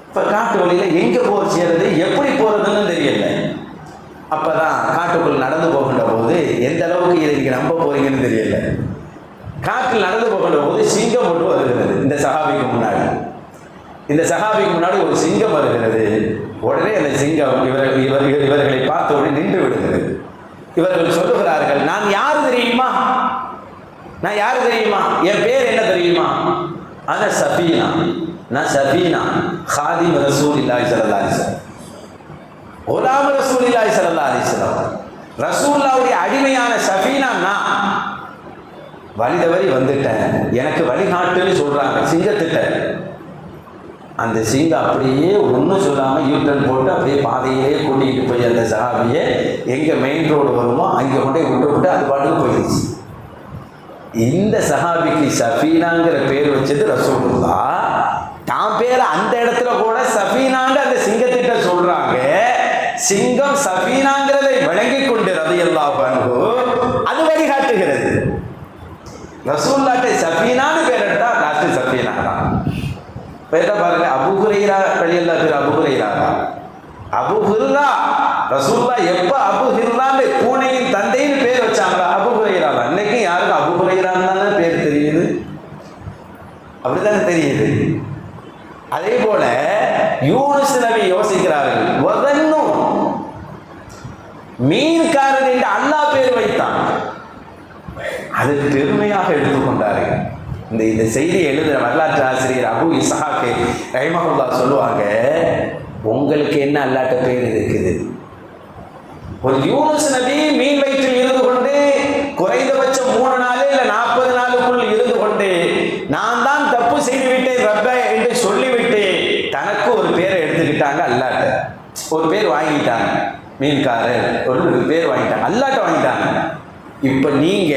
இப்ப காட்டு வழியில எங்க செய்யறது, எப்படி போறதுன்னு தெரியல. அப்பதான் காட்டுக்குள் நடந்து போகின்ற போது எந்த அளவுக்கு இதை நீங்க நம்ப போறீங்கன்னு தெரியல. காட்டில் நடந்து போகின்ற போது சிங்கம் ஒன்று வருகிறது இந்த சஹாபிக்கு முன்னாடி. இந்த சஹாபிக்கு முன்னாடி ஒரு சிங்கம் வருகிறது. உடனே அந்த சிங்கம் இவர்களை பார்த்த உடனே நின்று விடுகிறது. இவர்கள் சொல்லுகிறார்கள், நான் யாரு தெரியுமா, நான் யாரு தெரியுமா, என் பேர் என்ன தெரியுமா, ஆனா சஃபீனா, நான் சஃபீனா ஹாதிம் ரசூலுல்லாஹி ஸல்லல்லாஹு அலைஹி வஸல்லம், குலாம் ரசூலுல்லாஹி ஸல்லல்லாஹு அலைஹி வஸல்லம், ரசூலுல்லாஹ்வுடைய அடிமையான சஃபீனா. நான் வழி தவறி வந்துட்டேன், எனக்கு வழிகாட்டுன்னு சொல்றாங்க சிங்கத்திட்ட. அந்த சிங்கம் அப்படியே ஒன்றும் சொல்லாமல் யூட்டன் போட்டு அப்படியே பாதையே கூட்டிகிட்டு போய் அந்த சஹாபியை எங்கே மெயின் ரோடு வருமோ அங்கே கொண்டே விட்டு அது பாட்டுக்கு போயிடுச்சு. இந்த சஹாபிக்கு சஃபீனாங்கிற பேர் வச்சது ரசூலுல்லாஹ். தான் பேர் அந்த இடத்துல கூட சஃபீனாங்க அந்த சிங்கத்திட்ட சொல்றாங்க. சிங்கம் சஃபீனாங்கிறதை விளங்கி கொண்டு ரலியல்லாஹு அன்ஹு அது வழிகாட்டுகிறது. ரசூலுல்லாஹ்ட்ட சஃபீனான்னு பேர் எடுத்தா லாஸ்ட் சஃபீனா தான் பேர்தான் பாருங்க. அபூ ஹுரைரா ரலியல்லாஹு பேர் அபூ ஹுரைரா தான். அபூ ஹுரைரா ரசூலுல்லாஹ் எப்ப அபூ ஹுரைரான்னு பூனையின் தந்தைன்னு பேர் வச்சாங்க அபூ ஹுரைரா தான். இன்னைக்கு யாருக்கு அபூ ஹுரைரான்னு தானே பேர் தெரியுது, அப்படித்தானே தெரியுது. அதே போல யூனுஸ் நபி யோசிக்கிறார்கள், வதன்னும் மீன்காரன் என்று அல்லாஹ் பேர் வைத்தான். அது பெருமையாக எடுத்துக்கொண்டார்கள். இந்த செய்தியை எழுதுகிற வரலாற்று ஆசிரியர் அபு இஸ்ஹாக் ரஹிமஹுல்லாஹ் சொல்லுவாங்க, உங்களுக்கு என்ன அல்லாட்ட பேர் இருக்குது, ஒரு யூனுஸ் நபி மீன் வயிற்றில் இருந்து கொண்டு குறைந்தபட்சம் 3 நாள் இல்லை 40 நாளுக்குள் இருந்து கொண்டு நான் தான் தப்பு செய்து விட்டேன் ரப்பே என்று சொல்லிவிட்டு தனக்கு ஒரு பேரை எடுத்துக்கிட்டாங்க. அல்லாட்ட ஒரு பேர் வாங்கிட்டாங்க, மீன்காரர் ஒரு பேர் வாங்கிட்டாங்க, அல்லாட்ட வாங்கிட்டாங்க. இப்ப நீங்க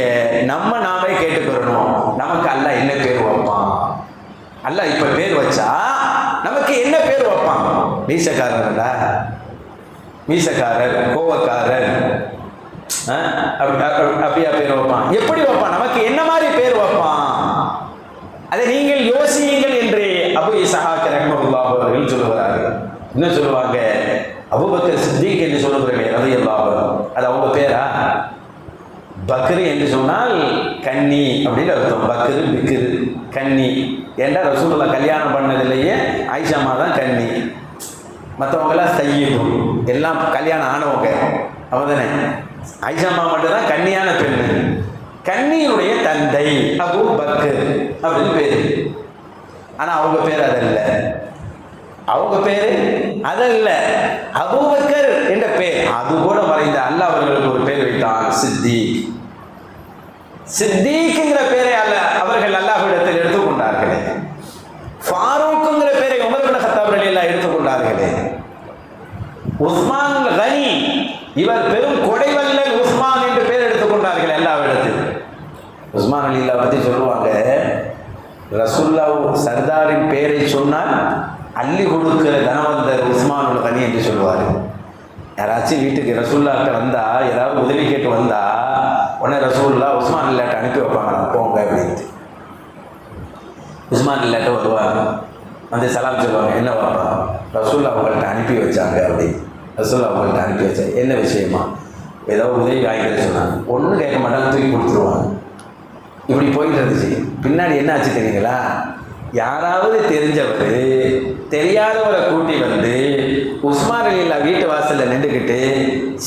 நாமே கேட்டுக்கிறோம், நமக்கு அல்லாஹ் என்ன பேர் வைப்பான், அல்லாஹ் இப்ப பேர் வச்சா நமக்கு என்ன பேர் வைப்பான்? மீசக்காரர்டா, மீசக்காரர், கோவக்காரர், அப்படியா பேர் வைப்பான்? எப்படி வைப்பான்? நமக்கு என்ன மாதிரி பேர் வைப்பான்? அதை நீங்கள் யோசியுங்கள் என்று அபு இஸ்ஹாக் ரஹ்மத்துல்லாஹி அவர்கள் சொல்லுகிறார்கள். என்ன சொல்லுவாங்க? அபூபக்கர் சித்திக் என்று சொல்லுகிறார்கள் ரலியல்லாஹு அன்ஹு. அது அவங்க பேரா? பக்ரு என்று சொன்னால் கன்னி அப்படின்னு அர்த்தம். பக்ரு பிக்ரு கன்னி ஏண்டா ரசூலுல்லாஹ் கல்யாணம் பண்ணதிலேயே ஆயிஷாமா தான் கன்னி, மற்றவங்களாம் சையீது எல்லாம் கல்யாணம் ஆனவங்க அவதானே. ஆயிஷாமா மட்டும்தான் கன்னியான பெண்ணு. கன்னியுடைய தந்தை அபூ பக்கர் அப்படின்னு பேரு. ஆனா அவங்க பேர் அதல்ல, அவங்க பேரு அதல்ல, அபூபக்கர் என்ற பேர். அது கூட மறைந்த அல்லாஹ் அவர்களுக்கு ஒரு பேர் வைத்தான், சித்திக். சித்திக்ங்கிற பேரை அவர்கள் அல்லாஹ்விடத்தில் எடுத்துக்கொண்டார்களே. ஃபாரூக்ங்கிற பேரை உமர் இப்னு கத்தாப் ரலியல்லாஹு எடுத்துக்கொண்டார்களே. உஸ்மான் கனி, இவர் பெரும் கொடைவல்லல் உஸ்மான் என்று பேர் எடுத்துக்கொண்டார்கள் அல்லாஹ்விடத்தில். உஸ்மான் ரலியல்லாஹு பற்றி சொல்லுவாங்க, ரசூலுல்லாஹ் சர்தாரின் பேரை சொன்னால் அள்ளி கொடுக்கிற தனவந்தர் உஸ்மான் கனி என்று சொல்லுவார். யாராச்சும் வீட்டுக்கு ரசூலுல்லாஹ்ட்ட வந்தா, ஏதாவது உதவி கேட்டு வந்தா உடனே ரசூலுல்லாஹ் உஸ்மான் இல்லாட்ட அனுப்பி வைப்பாங்க, போங்க அப்படின்ட்டு. உஸ்மான் இல்லாட்ட வருவாங்க, வந்து சலாம் சொல்லுவாங்க, என்ன வரலாம், ரசூலுல்லாஹ் அவங்கள்ட்ட அனுப்பி வச்சாங்க அப்படின்னு. ரசூலுல்லாஹ் அவங்கள்ட்ட அனுப்பி வச்சாங்க, என்ன விஷயமா, ஏதோ உதவி வாங்கிட்டு சொன்னாங்க. ஒன்றும் கேட்க மாட்டாங்க, தூக்கி கொடுத்துருவாங்க. இப்படி போயிட்டு இருந்துச்சு. பின்னாடி என்ன ஆச்சு தெரியுங்களா? யாராவது தெரிஞ்சவர் தெரியாதவரை கூட்டி வந்து உஸ்மான் ரலியல்லாஹு வீட்டு வாசல்ல நின்றுக்கிட்டு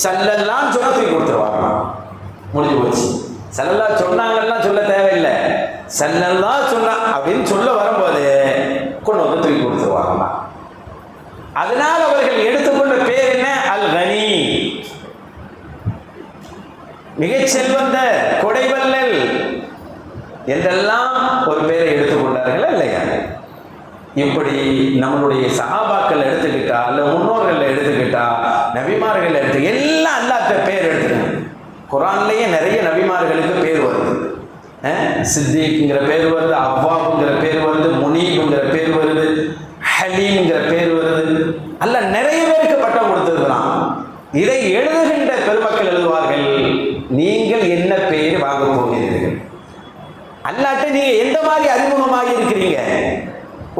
சல்லல்லாஹு சொன்னா தூக்கி கொடுத்துருவாங்க. முடிஞ்சு போச்சு. சல்லல்லாஹு சொன்னாங்கலாம் சொல்ல தேவையில்லை, சல்லல்லாஹு சொன்னா அப்படின்னு சொல்ல வரும்போது கொண்டு வந்து தூக்கி கொடுத்துருவாங்க. அதனால் அவர்கள் எடுத்துக்கொண்ட பேர் என்ன? அல் கனி, மிகச் செல்வந்த, கொடைவல்லல் என்றெல்லாம் ஒரு பேரை எடுத்துக்கொண்டார்கள் இல்லையா? இப்படி நம்மளுடைய சஹாபாக்கள் எடுத்துக்கிட்டா, அல்ல முன்னோர்கள் எடுத்துக்கிட்டா, நபிமார்கள் எடுத்து எல்லாம் அல்லாஹ்ட்ட பேர் எடுத்துக்கணும். குர்ஆன்லயே நிறைய நபிமார்களுக்கு பேர் வருது. சித்திக்ங்கிற பேர் வருது, அவ்வாப்ங்கிற பேர் வருது, முனீப்ங்கிற பேர் வருது, ஹலீம்ங்கிற பேர் வருது. அல்லாஹ் நிறைய பேருக்கு பட்டம் கொடுத்திருக்கிறான். இதை எழுதுகின்ற பெருமக்கள் எழுதுவார்கள், நீங்கள் என்ன பேர் வாங்க போகிறீர்கள், அல்லாஹ்ட்ட நீங்க எந்த மாதிரி அறிமுகமாகி இருக்கிறீங்க.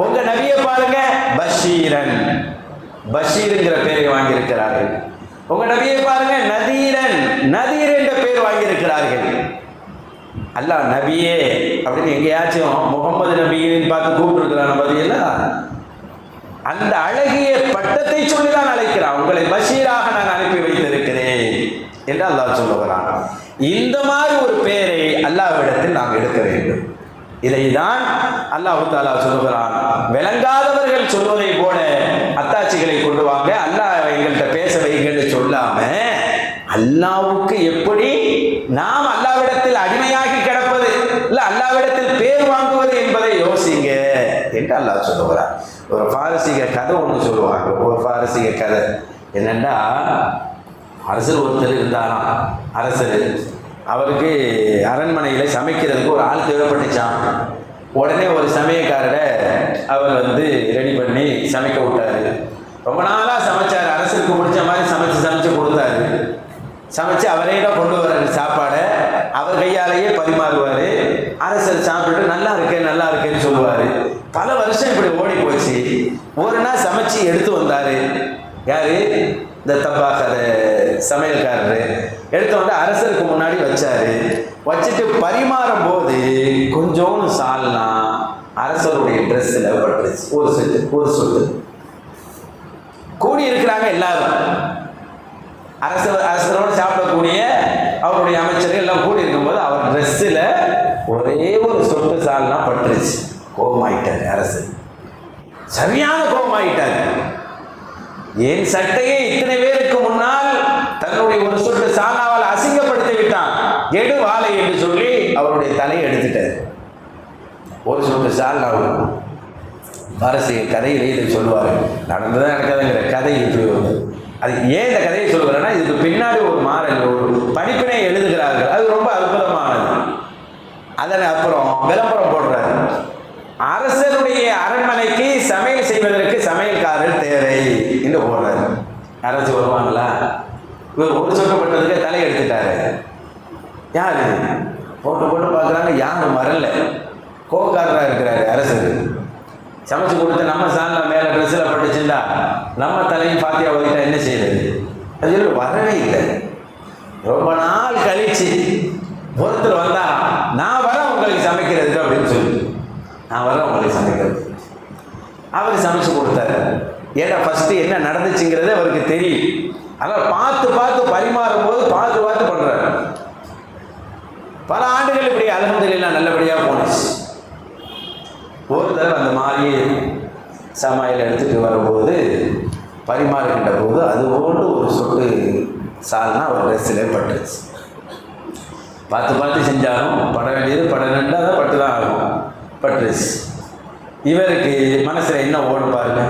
உங்க நபியை பாருங்க, பஷீரன், பஷீருங்கிற பேரை வாங்கி இருக்கிறார்கள். உங்க நபியை பாருங்க, நதீரன், நதீர் என்ற பேர் வாங்கி இருக்கிறார்கள். அல்லாஹ் நபியே அப்படின்னு எங்கேயாச்சும் முகமது நபின்னு பார்த்து கூப்பிட்டு இருக்கிறான் பார்த்தீங்களா? அந்த அழகிய பட்டத்தை சொல்லிதான் அழைக்கிறான். உங்களை பஷீராக நான் அனுப்பி வைத்திருக்கிறேன் என்று அல்லாஹ் சொல்லுகிறான். இந்த மாதிரி ஒரு பெயரை அல்லாஹ்விடத்தில் நாம் எடுக்க வேண்டும். இதைதான் அல்லாஹ் தஆலா சொல்லுகிறான். விளங்காதவர்கள் சொல்வதை போல அத்தாட்சிகளை கொண்டு வாங்க, அல்லாஹ் எங்கள்கிட்ட பேச வைங்கன்னு சொல்லாம, அல்லாஹ்வுக்கு எப்படி நாம் அல்லாஹ்விடத்தில் அடிமையாகி கிடப்பது, இல்ல அல்லாஹ்விடத்தில் பேர் வாங்குவது என்பதை யோசிங்க என்று அல்லாஹ் சொல்லுகிறார். ஒரு பாரசீக கதை ஒன்று சொல்லுவாங்க. ஒரு பாரசீக கதை என்னன்னா, அரசர் ஒருத்தர் இருந்தாராம். அரசர், அவருக்கு அரண்மனையில் சமைக்கிறதுக்கு ஒரு ஆள் தேவைப்பட்டுச்சான். உடனே ஒரு சமயக்காரரை அவர் ரெடி பண்ணி சமைக்க விட்டாரு. ரொம்ப நாளாக சமைச்சார். அரசருக்கு பிடிச்ச மாதிரி சமைச்சு கொடுத்தாரு. சமைச்சு அவரே தான் கொண்டு வர்றாரு சாப்பாடை. அவர் கையாலேயே பரிமாறுவார். அரசர் சாப்பிட்டுட்டு நல்லா இருக்கேன்னு சொல்லுவார். பல வருஷம் இப்படி ஓடி போச்சு. ஒரு நாள் சமைச்சு எடுத்து வந்தார். யாரு? இந்த தப்பாக சமையல்காரரு எடுத்து வந்து அரசருக்கு முன்னாடி வச்சாரு. வச்சுட்டு பரிமாறும் போது கொஞ்சோன்னு சால்னா அரசருடைய ட்ரெஸ்ஸில் பட்டுருச்சு. ஒரு சொட்டு கூடி இருக்கிறாங்க எல்லாரும். அரசரோடு சாப்பிடக்கூடிய அவருடைய அமைச்சர்கள் எல்லாம் கூடி இருக்கும்போது அவர் ட்ரெஸ்ஸில் ஒரே ஒரு சொட்டு சால்னா பட்டுருச்சு. கோபமாயிட்டார் அரசர். சரியான கோபமாயிட்டார். என் சட்டையை இத்தனை பேருக்கு முன்னால் தன்னுடைய ஒரு சொட்டு சால்னாவால் அசிங்கப்படுத்தி விட்டான், எடு வாழை என்று சொல்லி அவருடைய தலையை எடுத்துட்டார். ஒரு சொட்டு சால்னாவும் பாரசீக கதையிலே இதை சொல்லுவார். நடந்துதான் நடக்காதுங்கிற கதை இப்படி வருது. அது ஏன் இந்த கதையை சொல்லுகிறேன்னா, இதுக்கு பின்னாடி ஒரு மாறல், ஒரு படிப்பினை எழுதுகிறார்கள். அது ரொம்ப அற்புதமானது. அதனை அப்புறம் விளம்பரம் போடுறாரு. அரசருடைய அரண்மனைக்கு சமையல் செய்வதற்கு சமையல்காரர் தேவை என்று போடுறாரு. அரசு வருவாங்களா? இவர் ஒரு சொல்லப்பட்டதுக்கு தலை எடுத்துட்டாரு. யாரு போட்டு பார்க்குறாங்க, யாரும் வரல. கோக்காரராக இருக்கிறாரு அரசர். சமைச்சு கொடுத்து நம்ம சால்னா மேலே ட்ரெஸ்ஸில் பட்டுச்சுண்டா நம்ம தலையும் பாத்தியா ஓதிட்டா என்ன செய்யுது? அது சொல்லி வரவே இல்லை. ரொம்ப நாள் கழிச்சு ஒருத்தர் வந்தா, நான் வரேன் உங்களுக்கு சமைக்கிறதுக்கு அப்படின்னு சொல்லி, நான் வரேன் உங்களுக்கு சமைக்கிறது. அவர் சமைச்சு கொடுத்தாரு. ஏன்னா ஃபஸ்ட்டு என்ன நடந்துச்சுங்கிறது அவருக்கு தெரியும். அதனால் பார்த்து பரிமாறும் போது பார்த்து பண்ணுறாரு. பல ஆண்டுகள் இப்படி அல்ஹம்துலில்லாஹ் நல்லபடியாக போனுச்சு. ஒரு தடவை அந்த மாதிரி சமையல் எடுத்துகிட்டு வரும்போது பரிமாறுகின்ற போது அது போன்று ஒரு சொட்டு சால்னா ஒரு ட்ரெஸ்ஸில் பட்டுருச்சு. பார்த்து செஞ்சாலும் பட வேண்டியது பட ரெண்டாக தான் பட்டு தான் ஆகும். பட்டுருச்சு. இவருக்கு மனசில் என்ன ஓடும் பாருங்க.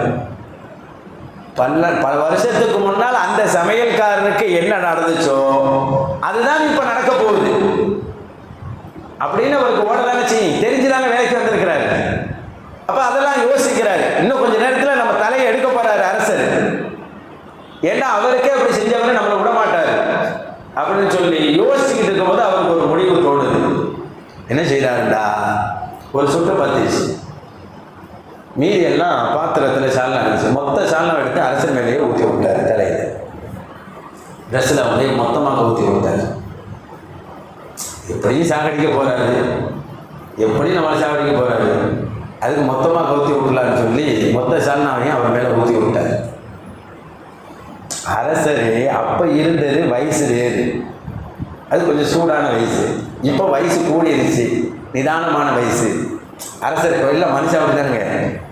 பல வருஷத்துக்கு முன்னால் அந்த சமையல்காரனுக்கு என்ன நடந்துச்சோ அதுதான் இப்போ நடக்க போகுது அப்படின்னு அவருக்கு ஓடதானே செய்யும். தெரிஞ்சுதானே வேலைக்கு வந்திருக்கிறாரு. அப்போ அதெல்லாம் யோசிக்கிறாரு. இன்னும் கொஞ்சம் நேரத்தில் நம்ம தலையை எடுக்க போறாரு அரசர். ஏன்னா அவருக்கே அப்படி செஞ்சவரை நம்மளை விட மாட்டார் அப்படின்னு சொல்லி யோசிச்சுக்கிட்டு இருக்கும்போது அவருக்கு ஒரு முடிவு தோணுது. என்ன செய்யறாருண்டா, ஒரு சுட்டு பத்திச்சு, மீதி எல்லாம் பாத்திரத்தில் சால்னா இருந்துச்சு. மொத்த சால்னா எடுத்து அரசர் மேலேயே ஊற்றி விட்டார். தலையில் ட்ரெஸ்ஸில் மொத்தமாக ஊற்றி விட்டார். எப்படியும் சாகடிக்க போறாரு, எப்படி நம்மளை சாகடிக்க போறாரு, அதுக்கு மொத்தமாக கவுத்தி விடலான்னு சொல்லி மொத்த சால்னாவையும் அவர் மேலே ஊற்றி விட்டார். அரசர் அப்போ இருந்தது வயசு வேறு, அது கொஞ்சம் சூடான வயசு. இப்போ வயசு கூடிருச்சு, நிதானமான வயசு. அரசர் எல்லாம் மனுஷன் அப்படி தானுங்க.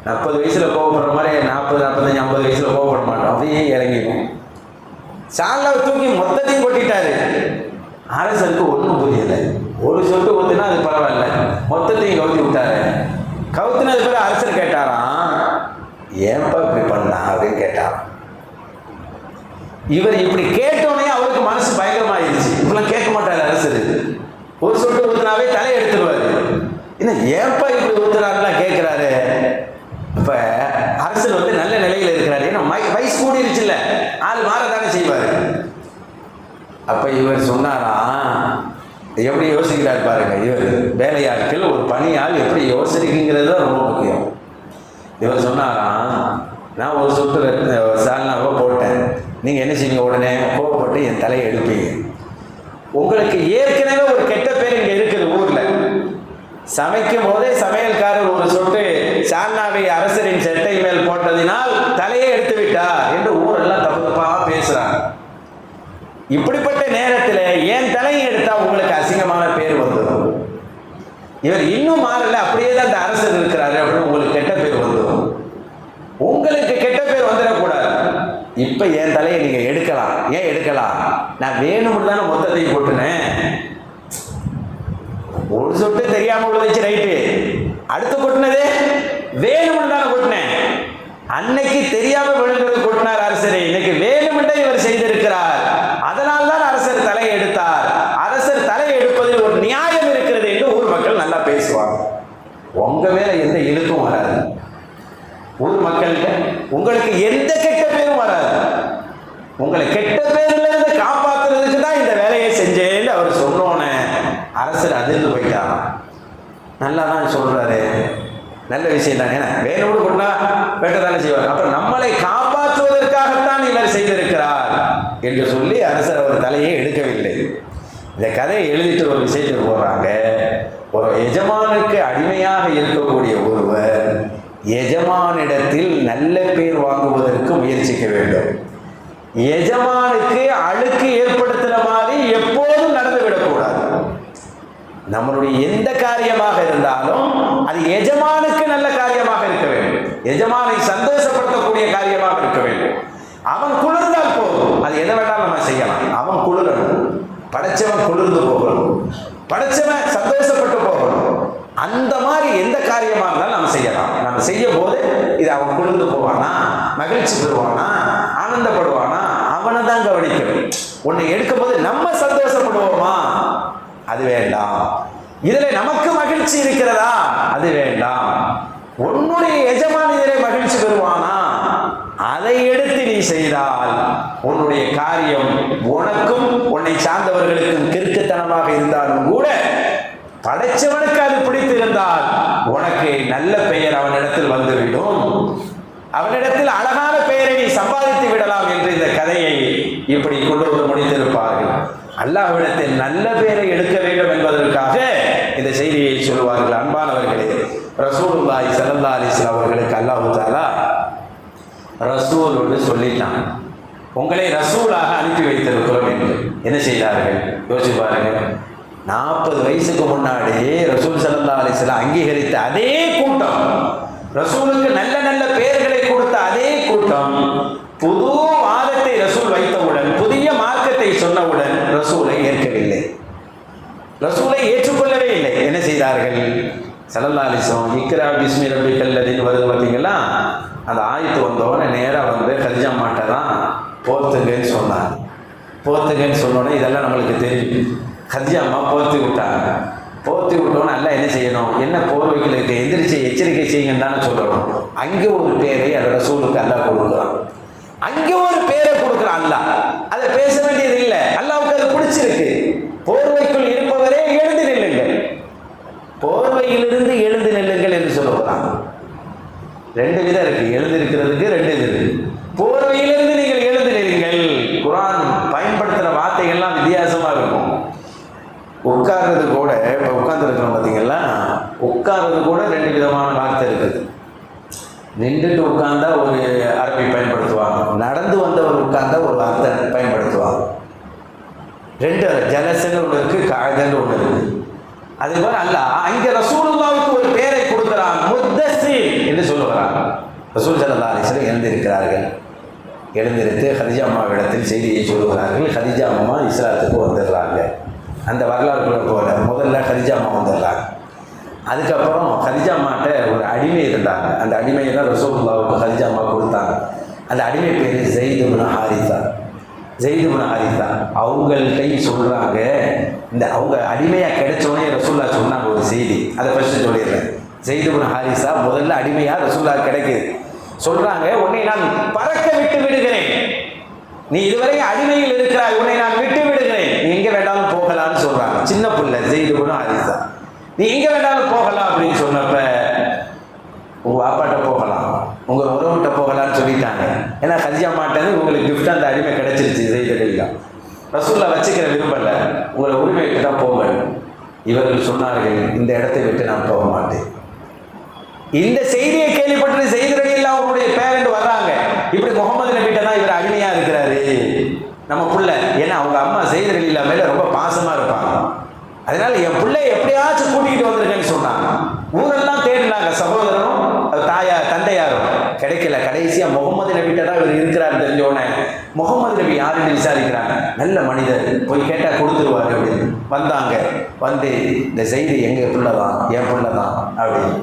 40 வயசில் கோவப்படுற மாதிரி 40, 45, 50 வயசில் கோவப்பட மாட்டோம். அப்படியே இறங்கிடும். சால்னாவை தூக்கி மொத்தத்தையும் கொட்டிட்டாரு. அரசருக்கு ஒன்றும் புரியலை. ஒரு சொட்டு ஊற்றுனா அது பரவாயில்ல, மொத்தத்தையும் கவுத்தி விட்டாரு. கவுத்தினது பிறகு அரசர் கேட்டாராம், ஏன்பா இப்படி பண்ணா அப்படின்னு கேட்டாராம். இவர் இப்படி கேட்டோன்னே அவருக்கு மனசு பயங்கரமாயிருச்சு. இப்பெல்லாம் கேட்க மாட்டாரு அரசர். ஒரு சொட்டு ஊற்றினாவே தலை எடுத்துருவாரு. என்ன ஏன்பா இப்படி ஊத்துறாருலாம் கேட்கிறாரு. இப்ப அரசர் நல்ல நிலையில இருக்கிறாரு. ஏன்னா வயசு கூடிருச்சு இல்ல, ஆள் மாறதானே செய்வாரு. அப்ப இவர் சொன்னாராம், எப்படி யோசிக்கிறார் பாருங்க. இவர் வேலையாட்கள், ஒரு பணியால் எப்படி யோசிக்கிறீங்கிறது தான் ரொம்ப முக்கியம். இவர் சொன்னாராம், நான் ஒரு சொட்டு சால்னாவை போட்டேன், நீங்க என்ன செய்வீங்க? உடனே கோவப்பட்டு என் தலையை எடுப்பீங்க. உங்களுக்கு ஏற்கனவே ஒரு கெட்ட பேர் இங்க இருக்குது ஊர்ல. சமைக்கும் போதே சமையல்காரர் ஒரு சொட்டு சால்னாவை அரசரின் சட்டை மேல் போட்டதினால் இப்படிப்பட்ட நேரத்தில் என் தலையை எடுத்தா உங்களுக்கு அசிங்கமான பேர் வந்துடும். இவர் இன்னும் மாறல, அப்படியே தான் அந்த அரசர் இருக்கிறாரு அப்படின்னு உங்களுக்கு கெட்ட பேர் வந்துடும். உங்களுக்கு கெட்ட பேர் வந்துடக்கூடாது. இப்ப என் தலையை நீங்க எடுக்கலாம். ஏன் எடுக்கலாம்? நான் வேணும்னு தானே மொத்தத்தையும் போட்டுனேன். ஒரு சொட்டு தெரியாம விழுந்துச்சு, ரைட்டு. அடுத்து கொட்டினதே வேணும்னு தானே கொட்டினேன். அன்னைக்கு தெரியாம விழுந்தது கொட்டினார் அரசரை, இன்னைக்கு வேணுமென்றே இவர் செய்திருக்கிறார். அதனால் தான் அரசர் தலையை எடுத்தார். அரசர் தலையை எடுப்பதில் ஒரு நியாயம் இருக்கிறது என்று ஊர் மக்கள் நல்லா பேசுவாங்க. உங்க மேல எந்த இழுக்கும் வராது. ஊர் மக்கள்கிட்ட உங்களுக்கு எந்த கெட்ட பேரும் வராது. உங்களை கெட்ட பேர்ல இருந்து காப்பாத்துறதுக்கு தான் இந்த வேலையை செஞ்சேன்னு அவர் சொன்னோன்னு அரசர் அதிர்ந்து போயிட்டார். நல்லா தான் சொல்றாரு, நல்ல விஷயம் தானே, வேணும்னு கொண்டா வெட்ட தானே செய்வார். அப்புறம் நம்மளை காப்பாற்றுவதற்காகத்தான் இவர் செய்திருக்கிறார் என்று சொல்லி அரசர் அவர் தலையை எடுக்கவில்லை. இந்த கதையை எழுதிட்டு ஒரு விஷயத்தை போடுறாங்க. ஒரு எஜமானுக்கு அடிமையாக இருக்கக்கூடிய ஒருவர் எஜமானிடத்தில் நல்ல பேர் வாங்குவதற்கு முயற்சிக்க வேண்டும். எஜமானுக்கு அழுக்கு ஏற்படுத்துற மாதிரி எப்போதும் நடந்துவிடக்கூடாது. நம்மளுடைய எந்த காரியமாக இருந்தாலும் அது எஜமானுக்கு நல்ல காரியமாக இருக்க வேண்டும். எஜமானை சந்தோஷப்படுத்தக்கூடிய காரியமாக இருக்க வேண்டும். அவன் குளிர்ந்தால் போதும், அது எதை வேண்டாம் நம்ம செய்யலாம். அவன் குளிரணும், படைச்சவன் குளிர்ந்து போகணும், படைச்சவன் சந்தோஷப்பட்டு போகணும். அந்த மாதிரி எந்த காரியமாக இருந்தாலும் நம்ம செய்யலாம். நம்ம செய்யும் போது இது அவன் குளிர்ந்து போவானா, மகிழ்ச்சி பெறுவானா, ஆனந்தப்படுவானா, அவனை தான் கவனிக்கணும். உன்னை எடுக்கும் போது நம்ம சந்தோஷப்படுவோமா, அது வேண்டாம். இதுல நமக்கு மகிழ்ச்சி இருக்கிறதா, அது வேண்டாம். உன்னுடைய எஜமான் இதிலே மகிழ்ச்சி பெறுவானா, அதை எடுத்து நீ செய்தால் உன்னுடைய காரியம் உனக்கும் உன்னை சார்ந்தவர்களுக்கும் கிறுக்குத்தனமாக இருந்தாலும் கூட படைச்சவனுக்கு அது பிடித்திருந்தால் உனக்கு நல்ல பெயர் அவனிடத்தில் வந்துவிடும். அவனிடத்தில் அழகான பெயரை நீ சம்பாதித்து விடலாம் என்று இந்த கதையை இப்படி கொண்டு வந்து முடித்திருப்பார்கள். அல்லாஹ்விடத்தில் நல்ல பெயரை எடுக்க வேண்டும் என்பதற்காக இந்த செய்தியை சொல்வார்கள். அன்பானவர்களே, ரசூலுல்லாஹி ஸல்லல்லாஹு அலைஹி வஸல்லம் அவர்களுக்கு அல்லாஹ் தஆலா ரசூலோடு சொல்லிட்டான், உங்களை ரசூலாக அனுப்பி வைத்திருக்கிறோம் என்று. என்ன செய்தார்கள் யோசிச்சு பாருங்க. 40 வயசுக்கு முன்னாடியே ரசூல் ஸல்லல்லாஹு அலைஹி வஸல்லம் அங்கீகரித்த அதே கூட்டம், ரசூலுக்கு நல்ல நல்ல பெயர்களை கொடுத்த அதே கூட்டம், புது வாதத்தை ரசூல் வைத்தவுடன், புதிய மார்க்கத்தை சொன்னவுடன் ரசூலை ஏற்கவில்லை, ரசூலை ஏற்றுக்கொள்ளவே இல்லை. என்ன செய்தார்கள்? ஸல்லல்லாஹு அலைஹி வஸல்லம் இக்ரா பிஸ்மி ரப்பிக்கல் லதீ வருது பார்த்தீங்களா, அந்த ஆயத்து வந்தவொடனே நேராக வந்து கதிஜா அம்மாட்ட தான் போர்த்துங்கன்னு சொன்னாங்க. போர்த்துங்கன்னு சொன்னோன்னே இதெல்லாம் நம்மளுக்கு தெரியும். கதிஜா அம்மா போர்த்தி விட்டாங்க. போர்த்தி விட்டோன்னு அல்ல என்ன செய்யணும், என்ன போர்வைகள் இருக்கு, எந்திரிச்சு எச்சரிக்கை செய்யுங்கன்னு தானே சொல்லணும். அங்கே ஒரு பேரை அந்த ரசூலுக்கு அல்லாஹ் கொடுக்குறான். அங்கே ஒரு பேரை கொடுக்குறான் அல்லாஹ். அதை பேச வேண்டியது இல்லை, அல்லாஹ்வுக்கு அது பிடிச்சிருக்கு. போர்வைக்குள் இருப்பவரே எழுந்து நில்லுங்கள், போர்வையிலிருந்து எழுந்து நில்லுங்கள் என்று சொல்லுவாங்க. 2 விதம் இருக்கு, எழுந்திருக்கிறதுக்கு 2 இது இருக்கு. போர்வையிலிருந்து நீங்கள் எழுந்து நில்லுங்கள். குர்ஆன் பயன்படுத்துகிற வார்த்தைகள்லாம் வித்தியாசமா இருக்கும். உட்கார்றது கூட, இப்போ உட்கார்ந்துருக்கிறோம் பார்த்தீங்களா, உட்கார்றது கூட 2 விதமான வார்த்தை இருக்குது. நின்றுட்டு உட்கார்ந்தா ஒரு அரபி பயன்படுத்துவாங்க, நடந்து வந்தவர் உட்கார்ந்தா ஒரு வார்த்தை பயன்படுத்துவாங்க. 2 ஜலசன்னு ஒன்று இருக்கு, காய்தன்னு ஒன்று இருக்கு. அதே மாதிரி அல்லாஹ் அங்கே ரசூலுல்லாஹ்வுக்கு ஒரு பேரை கொடுக்கிறான், முத்தஸ்ஸிர் என்று சொல்லுகிறாங்க. ரசூல் ஸல்லல்லாஹு அலைஹி வஸல்லம் எழுந்திருக்கிறார்கள். எழுந்திருத்து கதிஜா அம்மாவிடத்தில் செய்தியை சொல்லுகிறார்கள். கதிஜா அம்மா இஸ்லாத்துக்கு வந்துடுறாங்க. அந்த வரலாறுக்குள்ள போல முதல்ல கதிஜா அம்மா வந்துடுறாங்க. அதுக்கப்புறம் கதிஜா அம்மாட்ட ஒரு அடிமை இருந்தாங்க. அந்த அடிமையை தான் ரசூலுல்லாஹ்வுக்கு கதிஜா அம்மா கொடுத்தாங்க. அந்த அடிமை பேர் ஸைத் இப்னு ஹாரிஸா. ஸைத் இப்னு ஹாரிஸா அவங்கள்ட்ட சொல்கிறாங்க, இந்த அவங்க அடிமையாக கிடைச்சோடனே ரசூலுல்லாஹ் சொன்னாங்க ஒரு செய்தி, அதை ஃபஸ்ட்டு சொல்லிடுறேன். ஸைத் இப்னு ஹாரிஸா முதல்ல அடிமையாக ரசூலுல்லாஹ் கிடைக்குது. சொல்கிறாங்க, உன்னை நான் பறக்க விட்டு விடுகிறேன், நீ இதுவரை அடிமையில் இருக்கிறாய், உன்னை நான் விட்டு விடுகிறேன், நீ எங்கே வேண்டாலும் போகலான்னு சொல்கிறாங்க. சின்ன பிள்ளை ஸைத் இப்னு ஹாரிஸா, நீ எங்கே வேண்டாலும் போகலாம் அப்படின்னு சொன்னப்ப, உங்கள் வாப்பாட்ட போகலாம், உங்கள் உறவுகிட்ட போகலான்னு சொல்லிட்டாங்க. ஏன்னா கதிஜா அம்மாட்டது உங்களுக்கு கிஃப்ட் அந்த அடிமை கிடைச்சிருச்சு. செய்தெல்லாம் ரசூலுல்லாஹ் வச்சுக்கிற விரும்பலை, உங்களை உரிமை விட்டு தான் போக. இவர்கள் சொன்னார்கள், இந்த இடத்தை விட்டு நான் போக மாட்டேன். இந்த செய்தியை கேள்விப்பட்டு ஸைத் ரலியல்லாஹு அவருடைய பேரண்ட் வர்றாங்க, இப்படி முகமது நபிட்ட தான் இவர் அடிமையா இருக்கிறாரு, நம்ம புள்ள. ஏன்னா அவங்க அம்மா செய்திகள் இல்லாமல் ரொம்ப பாசமா இருப்பாங்க. அதனால என் பிள்ளை எப்படியாச்சும் கூட்டிகிட்டு வந்திருக்கேன்னு சொன்னாங்க. ஊரெல்லாம் தேடினாங்க, சகோதரனும் தந்தையாரும் கிடைக்கல. கடைசியா முகமது நபிட்ட தான் இவர் இருக்கிறார் தெரிஞ்சோடனே முகமது நபி யாருன்னு விசாரிக்கிறாங்க. நல்ல மனிதர், போய் கேட்டா கொடுத்துருவாரு அப்படின்னு. வந்தாங்க, வந்து இந்த செய்தி எங்க பிள்ளைதான், என் பிள்ளைதான் அப்படின்னு.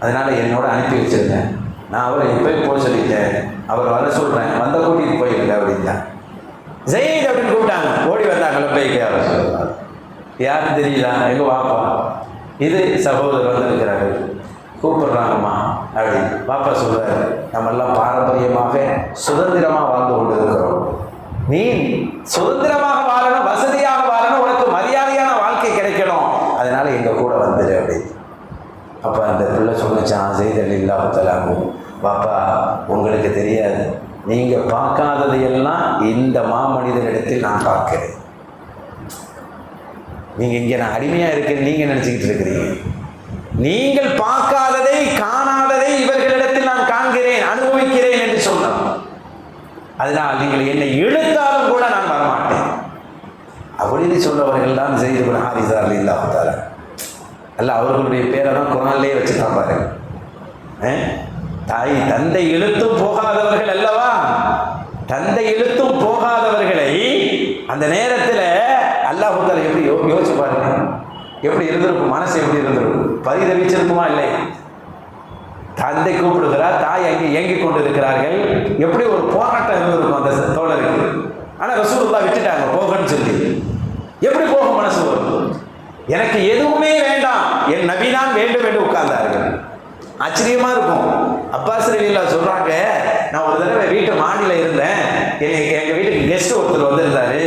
அதனால என்னோட அனுப்பி வச்சிருந்தேன். நான் அவரை எப்போயும் போக சொல்லிட்டேன், அவர் வர சொல்றேன், வந்த கூட்டிட்டு போயிருங்க அப்படின்னா. ஜெயித் அப்படின்னு கூப்பிட்டாங்க. ஓடி வந்தாங்க. லப்பைக்கு யார சொல்றாரு, யாரும் தெரியல, எங்க வாப்பா, இது சகோதரர் வந்திருக்கிறாரு, கூப்பிடுறாங்கம்மா அப்படின்னு. பாப்பா சொல்றாரு, நம்ம எல்லாம் பாரம்பரியமாக சுதந்திரமா வாழ்ந்து கொண்டு இருக்கிறோம். நீ சுதந்திரமாக வாழணும், வசதியாக வாழணும், உனக்கு மரியாதையான வாழ்க்கை கிடைக்கணும், அதனால எங்க கூட வந்துரு அப்படின்னு. அப்போ அந்த பிள்ளை சொன்னச்சான், செய்தல் இல்லாமத்தலாகும், பாப்பா உங்களுக்கு தெரியாது, நீங்க பார்க்காததையெல்லாம் இந்த மாமனிதனிடத்தில் நான் பார்க்கிறேன். நீங்க இங்க நான் அடிமையா இருக்கேன் நீங்க நினைச்சுக்கிட்டு இருக்கிறீங்க. நீங்கள் பார்க்காததை காணாததை இவர்களிடத்தில் நான் காண்கிறேன், அனுபவிக்கிறேன் என்று சொன்னார். அதனால் நீங்கள் என்னை இழுத்தாலும் கூட நான் வரமாட்டேன் அப்படின்னு சொன்னவர்கள் தான் செய்து ஹாரிஸா இல்லாமத்தால. அல்ல அவர்களுடைய பேரை தான் குரான்லேயே வச்சுதான் பாருங்க. தாய் தந்தை இழுத்தும் போகாதவர்கள் அல்லவா, தந்தை இழுத்தும் போகாதவர்களை அந்த நேரத்தில் அல்லாஹ் எப்படி யோசிச்சு பாருங்க, எப்படி இருந்திருக்கும், மனசு எப்படி இருந்திருக்கும், பரிதவிச்சிருக்குமா இல்லை? தந்தை கூப்பிடுகிறார், தாய் அங்கே இயங்கி கொண்டு இருக்கிறார்கள், எப்படி ஒரு போராட்டம் இருந்திருக்கும் அந்த தோழருக்கு. ஆனால் ரசூலுல்லாஹ் விட்டுட்டாங்க போகன்னு சொல்லி. எப்படி போக மனசு வரும்? எனக்கு எதுவுமே வேண்டாம், என் நபிதான் வேண்டும் என்று உட்கார்ந்தார்கள். ஆச்சரியமா இருக்கும். அப்பாஸ் ரலியல்லாஹு சொல்றாங்க, நான் ஒரு தடவை வீட்டு மாடியில் இருந்தேன், எங்க வீட்டுக்கு கெஸ்ட் ஒருத்தர் வந்திருந்தாரு,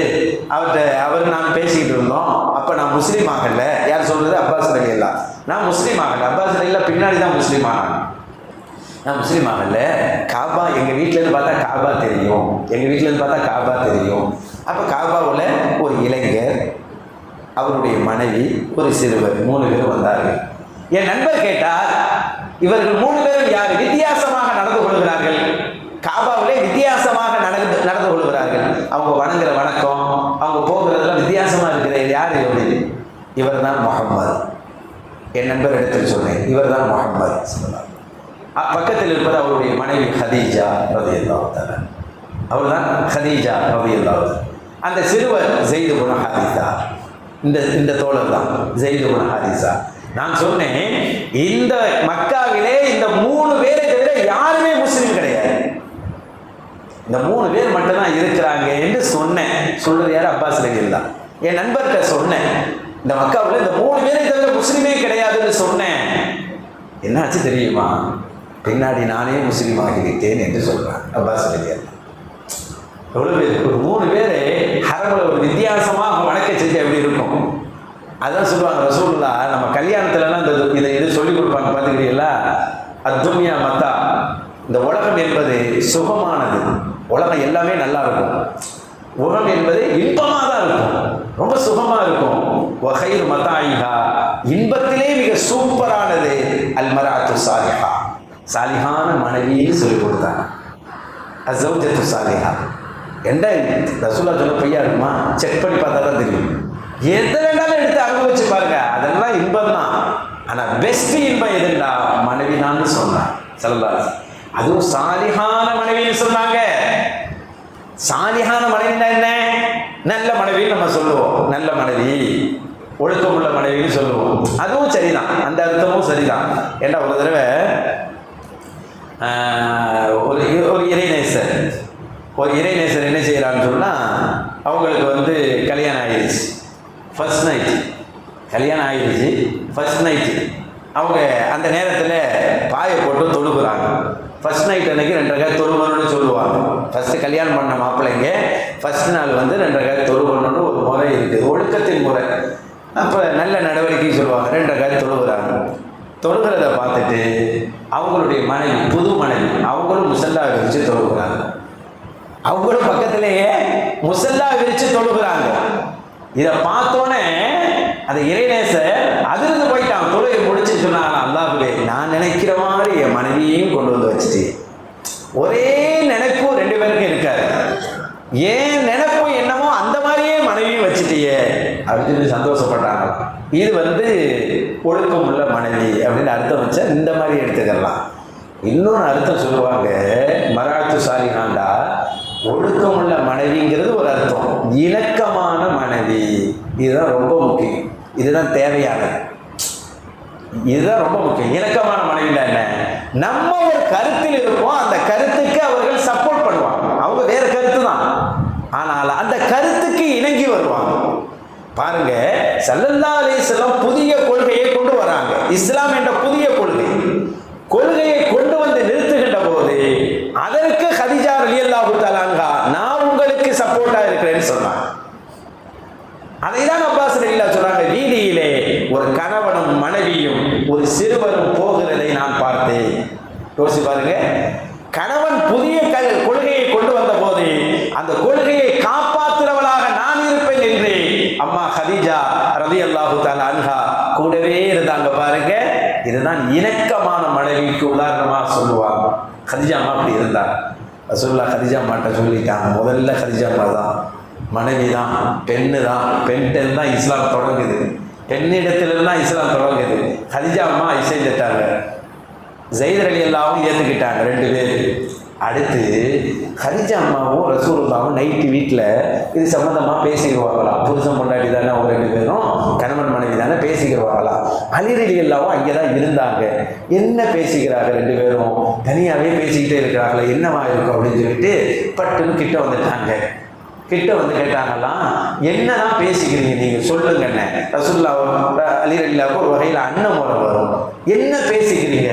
அவர் நான் பேசிக்கிட்டு இருந்தோம். அப்ப நான் முஸ்லீம் ஆகல. யார் சொல்றது? அப்பாஸ் ரலியல்லாஹு. நான் முஸ்லீம் ஆகல, அப்பாஸ் ரலியல்லாஹு பின்னாடி தான் முஸ்லீம் ஆனாங்க. நான் முஸ்லீம் ஆகல. காபா எங்க வீட்டுல இருந்து பார்த்தா காபா தெரியும், எங்க வீட்டுல இருந்து பார்த்தா காபா தெரியும். அப்ப காபாவுல ஒரு இளைஞர், அவருடைய மனைவி, ஒரு சிறுவர், 3 பேர் வந்தார்கள். என் நண்பர் கேட்டார், இவர்கள் 3 பேரும் யார்? வித்தியாசமாக நடந்து கொள்கிறார்கள், காபாவிலே வித்தியாசமாக நடந்து கொள்கிறார்கள். அவங்க வணங்குற வணக்கம், அவங்க போகிறதெல்லாம் வித்தியாசமா இருக்குது. யார் அப்படின்னு. இவர் தான் முஹம்மது. என் நண்பர் இடத்தில் சொன்னேன், இவர் தான் முஹம்மது சொன்னார். பக்கத்தில் இருப்பது அவருடைய மனைவி ஹதீஜா ரலியல்லாஹு தஆலா. அவர் தான் ஹதீஜா ரலியல்லாஹு தஆலா. அந்த சிறுவர் ஸைத் இப்னு ஹாரிஸா, இந்த தோழர் தான் ஸைத் இப்னு ஹாரிஸா. நான் சொன்னேன், இந்த மக்காவிலே இந்த 3 பேரை தவிர யாருமே முஸ்லீம் கிடையாது, இந்த 3 பேர் மட்டும்தான் இருக்கிறாங்க என்று சொன்னேன். சொல்றது யாரு? அப்பாஸ் ரலியல்லாஹு. என் நண்பர்கிட்ட சொன்னேன், இந்த மக்காவில் இந்த 3 பேரை தவிர முஸ்லீமே கிடையாதுன்னு சொன்னேன். என்னாச்சு தெரியுமா? பின்னாடி நானே முஸ்லீம் ஆகிவிட்டேன் என்று சொல்றான் அப்பாஸ் ரலியல்லாஹு. எவ்வளவு பேர்? ஒரு 3 பேரை ஹரம்ல ஒரு வித்தியாசமாக வணக்க செஞ்சு எப்படி இருக்கும்? அதான் சொல்லுவாங்க ரசூலுல்லாஹ், நம்ம கல்யாணத்துலலாம் இதை சொல்லி கொடுப்பாங்க பார்த்துக்கிறீங்களா? அத்துமியா மத்தா, இந்த உலகம் என்பது சுகமானது, உலகம் எல்லாமே நல்லா இருக்கும், உலகம் என்பது இன்பமாக தான் இருக்கும், ரொம்ப சுகமா இருக்கும். வகைர் மத்தாயிஹா, இன்பத்திலே மிக சூப்பரானது அல் மராத்து சாலிஹா, சாலிஹான மனைவியை சொல்லிக் கொடுத்தாங்க. அஸௌஜத்து சாலிஹா. எந்த ரசூலுல்லாஹ் சொல்ல பொய்யா இருக்குமா? செக் பண்ணி பார்த்தா தான் தெரியும். எதை வேண்டாலும் எடுத்து அனுபவிச்சு பாருங்க, அதெல்லாம் இன்பம் தான். ஆனா பெஸ்ட் இன்பம் எதுண்டா? மனைவி தான் சொன்னான் ஸல்லல்லாஹு அலைஹி வஸல்லம். அதுவும் சாலிஹான மனைவின்னு சொன்னாங்க. சாலிஹான மனைவினா என்ன? நல்ல மனைவின்னு நம்ம சொல்லுவோம், நல்ல மனைவி, ஒழுக்கமுள்ள மனைவின்னு சொல்லுவோம். அதுவும் சரிதான், அந்த அர்த்தமும் சரிதான். ஏண்டா ஒரு தடவை ஒரு இறைநேசர் என்ன செய்யறான்னு சொன்னா, அவங்களுக்கு கல்யாணம் ஆயிடுச்சு, ஃபர்ஸ்ட் நைட் கல்யாணம் ஆயிடுச்சு, ஃபர்ஸ்ட் நைட்டு அவங்க அந்த நேரத்தில் பாயை போட்டு தொழுகிறாங்க. ஃபர்ஸ்ட் நைட் அன்னைக்கு 2 ரக்காத் தொழுகணும்னு சொல்லுவாங்க. ஃபர்ஸ்ட் கல்யாணம் பண்ண மாப்பிள்ளைங்க ஃபர்ஸ்ட் நாள் 2 ரக்காத் தொழுகணும்னு ஒரு முறை இருக்குது, ஒழுக்கத்தின் முறை. அப்போ நல்ல நடவடிக்கை சொல்லுவாங்க. 2 ரக்காத் தொழுகிறாங்க. தொழுகிறத பார்த்துட்டு அவங்களுடைய மனைவி, புது மனைவி, அவங்களும் முசல்லா விரிச்சு தொழுகிறாங்க. அவங்களும் பக்கத்திலேயே முசல்லா விரிச்சு தொழுகிறாங்க. இதை பார்த்தோன்னே அந்த இறைநேசர் அதிர்ந்து போயிட்டான். தொழுகை முடிச்சு சொன்னாங்க, அல்லாஹ்வே, நான் நினைக்கிற மாதிரி என் மனைவியையும் கொண்டு வச்சுட்டு. ஒரே நினைப்பு 2 பேருக்கும் இருக்காது. ஏன் நினைப்பு அப்படின்னு சொல்லி சந்தோஷப்பட்டாங்க. இது ஒழுக்கமுள்ள மனைவி அப்படின்னு அர்த்தம் வச்சா இந்த மாதிரி எடுத்துக்கலாம். இன்னொன்று அர்த்தம் சொல்லுவாங்க, மராத்து சாலிஹாண்டா ஒழுக்கமுள்ள மனைவிங்கிறது ஒரு அர்த்தம், இணக்கமான மனைவி இதுதான் ரொம்ப முக்கியம், இதுதான் தேவையானது, இதுதான் ரொம்ப முக்கியம். இணக்கமான மனைவினா என்ன? நம்ம ஒரு கருத்தில் இருப்போம், அந்த கருத்துக்கு அவர்கள் சப்போர்ட் பண்ணுவாங்க, அவங்க வேற கருத்து தான், ஆனால் அந்த கருத்துக்கு இணங்கி வருவாங்க. பாருங்க, ஸல்லல்லாஹு அலைஹி வஸல்லம் புதிய கொள்கையை கொண்டு வராங்க, இஸ்லாம் என்ற புதிய கொள்கையை கொண்டு வந்து நிறுத்துகின்ற போது அதற்கு கதீஜா ரலியல்லாஹு தஆலா அன்ஹா நான் உங்களுக்கு சப்போர்ட்டா இருக்கிறேன்னு சொன்னாங்க. அதைதான் அப்பாஸ் ரலியல்லாஹு சொல்றாங்க, வீதியிலே ஒரு கணவனும் மனைவியும் ஒரு சிறுவரும் போகிறதை நான் பார்த்தேன். யோசிச்சு பாருங்க, கணவன் புதிய கொள்கையை கொண்டு வந்த போது அந்த கொள்கையை காப்பாற்றுறவளாக நான் இருப்பேன் என்று அம்மா கதீஜா ரலியல்லாஹு தஆலா அன்ஹா கூடவே இருந்தாங்க. பாருங்க, இதுதான் இணக்கமான மனைவிக்கு உதாரணமாக சொல்லுவாங்க. கதீஜா அம்மா அப்படி இருந்தாங்க. ரசூலுல்லாஹ் கதீஜா அம்மாட்ட சொல்லிட்டாங்க, முதல்ல கதீஜா அம்மா தான் மனைவி தான், பெண்ணு தான், பெண்ணிடம் தான் இஸ்லாம் தொடங்குது, பெண்ணிடத்திலிருந்து தான் இஸ்லாம் தொடங்குது. கதீஜா அம்மா இசைந்துட்டாங்க, ஸைத் ரலியல்லாஹு ஏற்றுக்கிட்டாங்க 2 பேர். அடுத்து கதீஜா அம்மாவும் ரசூலுல்லாஹும் நைட்டு வீட்டில் இது சம்மந்தமாக பேசிக்கிடுவாங்களாம். புருஷன் பொண்டாட்டி தானே அவங்க 2 பேரும், கணவன் மனைவி தானே, பேசிக்கிடுவாங்களாம். அலி ரலியல்லாஹு அங்கே தான் இருந்தாங்க. என்ன பேசிக்கிறாங்க 2 பேரும்? தனியாகவே பேசிக்கிட்டே இருக்கிறாங்களே, என்னவா இருக்கும் அப்படின்னு சொல்லிட்டு பட்டுன்னு கிட்ட வந்துட்டாங்க. கிட்ட வந்து கேட்டாங்களாம், என்னதான் பேசிக்கிறீங்க நீங்கள் சொல்லுங்கண்ணே. ரசூலுல்லாஹ் அலி ரலியல்லாஹு ஒரு வகையில் அண்ணன் முறை வரும், என்ன பேசிக்கிறீங்க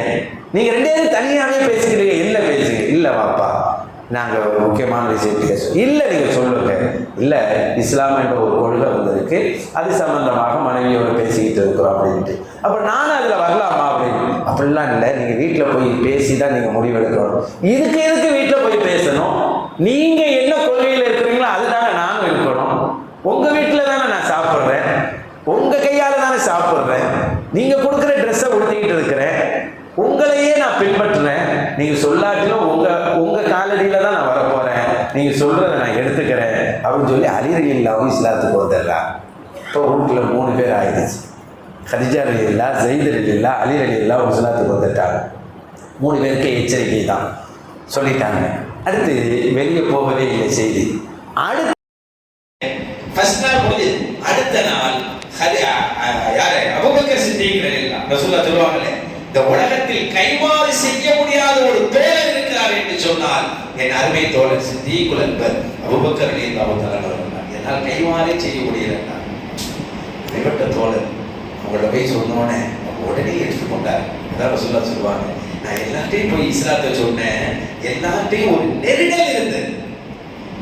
நீங்க 2 பேரும் தனியாகவே பேசிக்கிறீங்க, என்ன பேசுங்க? இல்லை வாப்பா, நாங்கள் ஒரு முக்கியமான விஷயம் பேசுவோம். இல்லை நீங்கள் சொல்லுங்க. இல்லை, இஸ்லாம் என்ற ஒரு கொள்கை வந்திருக்கு, அது சம்பந்தமாக மனைவியோடு பேசிக்கிட்டு இருக்கிறோம் அப்படின்ட்டு. அப்போ நானும் அதில் வரலாமா அப்படின்னு? அப்படிலாம் இல்லை, நீங்கள் வீட்டில் போய் பேசி தான் நீங்கள் முடிவெடுக்கணும். எதுக்கு வீட்டில் போய் பேசணும்? நீங்கள் என்ன கொள்கையில் இருக்கிறீங்களோ அதுதானே நானும் இருக்கணும். உங்கள் வீட்டில் தானே நான் சாப்பிட்றேன், உங்கள் கையால் தானே சாப்பிட்றேன், நீங்கள் கொடுக்குற ட்ரெஸ்ஸை உடுத்திக்கிட்டு இருக்கிறேன், உங்களையே நான் பின்பற்றுறேன். நீங்கள் சொல்லாட்டிலும் உங்கள் காலடியில் தான் நான் வரப்போகிறேன், நீங்கள் சொல்கிறத நான் எடுத்துக்கிறேன் அப்படின்னு சொல்லி அலி ரலியல்லாஹு இஸ்லாத்துக்கு வந்துடுறான். இப்போ வீட்டில் 3 பேர் ஆயிடுச்சு. கதீஜா ரலியல்லாஹு, ஸைத் ரலியல்லாஹு, அலி ரலியல்லாஹு இஸ்லாத்துக்கு வந்துட்டாங்க. 3 பேருக்கு எச்சரிக்கை தான் சொல்லிட்டாங்க. அடுத்து வெளியே போகவே இல்லை செய்தி. அடுத்த ஃபர்ஸ்ட் நாள் முடிஞ்சது. அடுத்த நாள் யாரு? அபூபக்கர் சித்திக் ரலியல்லாஹு ரசூலுல்லாஹ் சொல்லுவாங்களே, இந்த உலகத்தில் கைமாறு செய்ய முடியாத ஒரு தோழர் இருக்கிறார் என்று சொன்னால் என் அருமை தோழர் சித்திக்குல் அக்பர் அபூபக்கர் ரலியல்லாஹு தஆலா அவர்கள். என்னால் கைமாறே செய்ய முடியல. இப்படிப்பட்ட தோழர் அவங்களோட போய் சொன்னோன்னே உடனே எடுத்துக்கொண்டார். அதான் ரசூலுல்லாஹ் சொல்லுவாங்க, நான் எல்லாத்தையும் போய் இஸ்லாத்தை சொன்னேன், எல்லாத்தையும் ஒரு நெருடல் இருந்தது.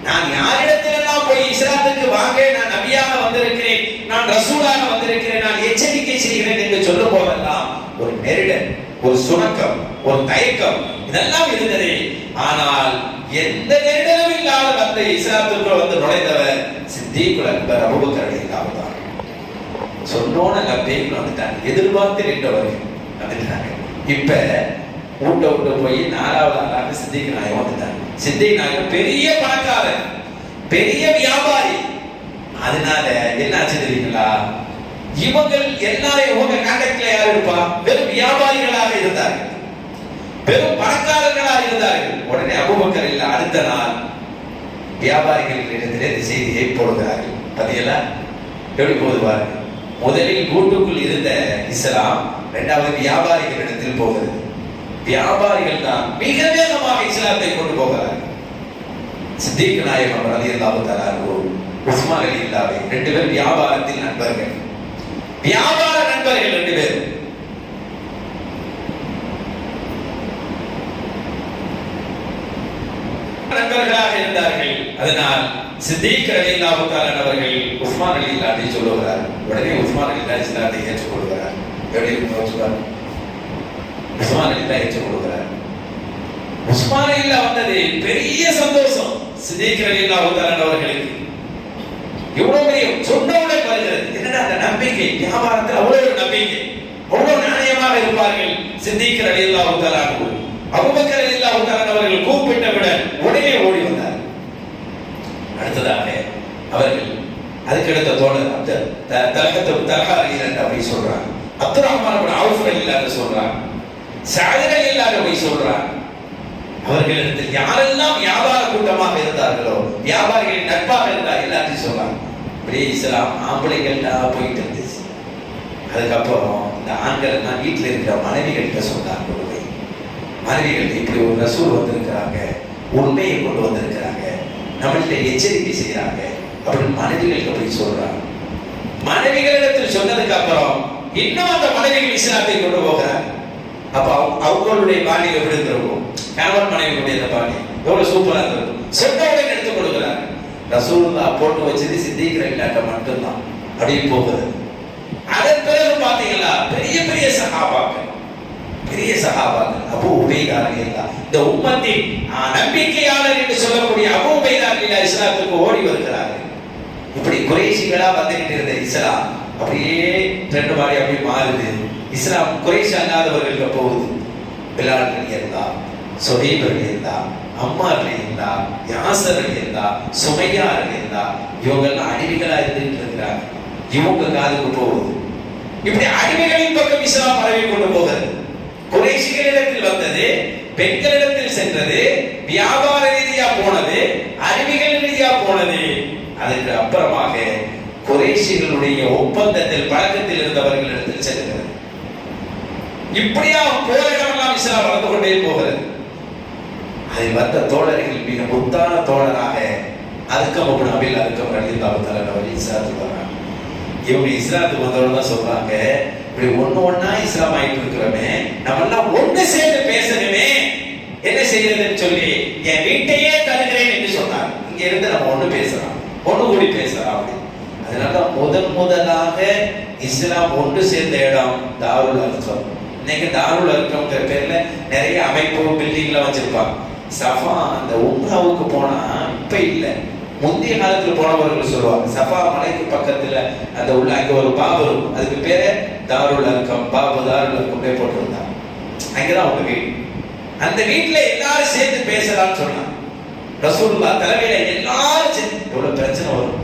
நான் யாரிடத்திலெல்லாம் போய் இஸ்லாத்துக்கு வாங்க, நான் நபியாக வந்திருக்கிறேன், நான் ரசூலாக வந்திருக்கிறேன், நான் எச்சரிக்கை செய்கிறேன் என்று சொல்லும் போதெல்லாம் ஒரு நெருடல், ஒரு சுணக்கம், ஒரு தயக்கம் இதெல்லாம் இருந்தது. ஆனால் எந்த நெருடலும் இல்லாத அந்த இஸ்லாத்துக்குள் வந்து நுழைந்தவர் சித்திக்குல் அக்பர் அபூபக்கர் ரலியல்லாஹு தஆலா. சொன்னோன லப்பைக்கு வந்துட்டாங்க, எதிர்பார்த்து நின்றவர்கள் வந்துட்டாங்க. இப்ப ஊட்ட விட்டு போய் 4வது ஆளாக சித்திக் நாயகம் வந்துட்டாங்க. சித்திக் நாயகம் பெரிய பணக்காரர், பெரிய வியாபாரி. அதனால என்ன ஆச்சு தெரியுங்களா? இவங்கள் எல்லாரும் இவங்க கான்டாக்ட்ல யார் இருப்பா? வெறும் வியாபாரிகளாக இருந்தார்கள், பெரும் பணக்காரர்களாக இருந்தார்கள். உடனே அபூபக்கர் இல்ல, அடுத்த நாள் வியாபாரிகளிடத்திலே இந்த செய்தியை போடுகிறார்கள். பார்த்தீங்களா எப்படி போது பாருங்க. முதலில் கூட்டுக்குள் இருந்த இஸ்லாம் 2வது வியாபாரிகளிடத்தில் போகிறது. வியாபாரிகள் தான் மிக வேகமாக இஸ்லாத்தை கொண்டு போகிறார்கள். சித்திக் நாயகம் ரலியல்லாஹு தஆலா உஸ்மான் ரலியல்லாஹு 2 பேர் வியாபாரத்தில் நண்பர்கள், வியாபார நண்பர்கள் 2 பேர். நண்பர்களாக இருந்தார்கள். அதனால் சித்திக் ரலியல்லாஹு தஆலா அவர்கள் உஸ்மான் ரலியல்லாஹு சொல்லுகிறார். உடனே உஸ்மான் ரலியல்லாஹு இஸ்லாத்தை ஏற்றுக்கொள்கிறார். எப்படி சொல்றார்? உஸ்மான் ரலியல்லாஹு ஏற்றுக்கொள்கிறார். உஸ்மான் ரலியல்லாஹு வந்தது பெரிய சந்தோஷம் சித்திக் ரலியல்லாஹு தஆலா அவர்களுக்கு. இவ்வளவு பெரிய சொன்னவுடனே வருகிறது. என்னடா அந்த நம்பிக்கை, வியாபாரத்தில் அவ்வளவு நம்பிக்கை, அவ்வளவு நாணயமாக இருப்பார்கள் சித்திக் ரலியல்லாஹு தஆலா. அபூபக்கர் ரலியல்லாஹு தஆலா அவர்கள் கூப்பிட்டவுடன் உடனே ஓடி வந்தார். அடுத்ததாக அவர்கள் அதுக்கடுத்த தோழர் தல்ஹா ரலியல்லாஹு போய் சொல்றாங்க, அப்துல் ரஹ்மான் இப்னு அவுஃப் ரலியல்லாஹு சொல்றாங்க, சஅத் ரலியல்லாஹு போய் சொல்றாங்க. அவர்களிடத்தில் யாரெல்லாம் வியாபார கூட்டமாக இருந்தார்களோ, வியாபாரிகளின் நட்பாக இருந்தார், எல்லாத்தையும் சொல்றாங்க. அப்படியே இஸ்லாம் ஆம்பளைகள்லாம் போயிட்டு இருந்துச்சு. அதுக்கப்புறம் இந்த ஆண்கள் எல்லாம் வீட்டில் இருக்கிற மனைவிகள்கிட்ட சொன்னாங்க, மனைவிகள் இப்படி ஒரு ரசூல் வந்திருக்கிறாங்க, உண்மையை கொண்டு வந்திருக்கிறாங்க, நம்மள்கிட்ட எச்சரிக்கை செய்யறாங்க அப்படின்னு மனைவிகளுக்கு போய் சொல்றாங்க. மனைவிகளிடத்தில் சொன்னதுக்கு அப்புறம் இன்னும் அந்த மனைவிகள் இஸ்லாத்தை கொண்டு போகிறாங்க. அப்ப அவங்களுடைய பாணி எப்படி இருக்கும், கணவன் மனைவியுடைய பாணி எவ்வளவு சூப்பரா இருக்கும், சொன்னவுடன் எடுத்துக் கொடுக்கிறாங்க. ரசூலுல்லாஹ் போட்டு வச்சது சித்திக் ரலியல்லாஹு மட்டும்தான் அப்படி போகுது. அதன் பிறகு பாத்தீங்களா பெரிய பெரிய சஹாபாக்கள், பெரிய சஹாபாக்கள் அபூ உபைதா ரலியல்லாஹு, இந்த உம்மத்தின் நம்பிக்கையாளர் என்று சொல்லக்கூடிய அபூ உபைதா ரலியல்லாஹு இஸ்லாத்துக்கு ஓடி வருகிறார்கள். இப்படி குறைஷிகளா வந்துகிட்டு இருந்த இஸ்லாம் அப்படியே ரெண்டு மாதிரி அப்படி மாறுது. இஸ்லாம் குறைஷ் அல்லாதவர்களுக்கு போகுது. பிலால் ரலியல்லாஹு, சுஹைப் ரலியல்லாஹு, அம்மார் ரலியல்லாஹு, யாசர் ரலியல்லாஹு, சுமையா ரலியல்லாஹு, இவங்கெல்லாம் அடிமைகளா இருந்துட்டு இருக்கிறாங்க. இவங்க காதுக்கு போகுது. இப்படி அடிமைகளின் பக்கம் இஸ்லாம் பரவி கொண்டு போகிறது. குறைஷிகளிடத்தில் வந்தது, பெண்களிடத்தில் சென்றது, வியாபார ரீதியா போனது, அறிவிகள் ரீதியா போனது. அதற்கு அப்புறமாக குறைஷிகளுடைய ஒப்பந்தத்தில் பழக்கத்தில் இருந்தவர்களிடத்தில் செல்கிறது. இப்படியா போற இடமெல்லாம் இஸ்லாம் வளர்ந்து கொண்டே போகிறது. அதில் வந்த தோழர்கள் மிக முத்தான தோழராக அதுக்கம் அபில் அதுக்கம் ரலியல்லாஹு தஆலா அவர்கள் இஸ்லாத்துக்கு வர்றாங்க. இவங்க இஸ்லாத்துக்கு வந்தவங்க தான் சொல்றாங்க, இப்படி ஒண்ணா இஸ்லாம் ஆயிட்டு இருக்கிறோமே, நம்ம எல்லாம் ஒண்ணு சேர்ந்து பேசணுமே, என்ன செய்யறதுன்னு சொல்லி என் வீட்டையே தருகிறேன் என்று சொன்னார். இங்க இருந்து நம்ம ஒண்ணு பேசலாம், ஒண்ணு கூடி பேசலாம் அப்படி. அதனால முதலாக இஸ்லாம் ஒன்று சேர்ந்த இடம் தாருல் அர்கம். இன்னைக்கு தாருல் அர்கம்ங்கிற பேர்ல நிறைய அமைப்பு பில்டிங்லாம் வச்சிருப்பாங்க. சஃபா அந்த உம்ராவுக்கு போனா இப்ப இல்ல, முந்தைய காலத்துல போனவர்கள் சொல்லுவாங்க, சஃபா மலைக்கு பக்கத்துல அந்த உள்ள அங்க ஒரு பாபு இருக்கும், அதுக்கு பேரு தாருல் அர்கம், பாபு தாருல் அர்கம் போட்டிருந்தாங்க. அங்கதான் அவங்க வீடு. அந்த வீட்டுல எல்லாரும் சேர்ந்து பேசலாம்னு சொன்னாங்க. ரசூலுல்லாஹ் தலைமையில எல்லாரும் சேர்ந்து எவ்வளவு பிரச்சனை வரும்.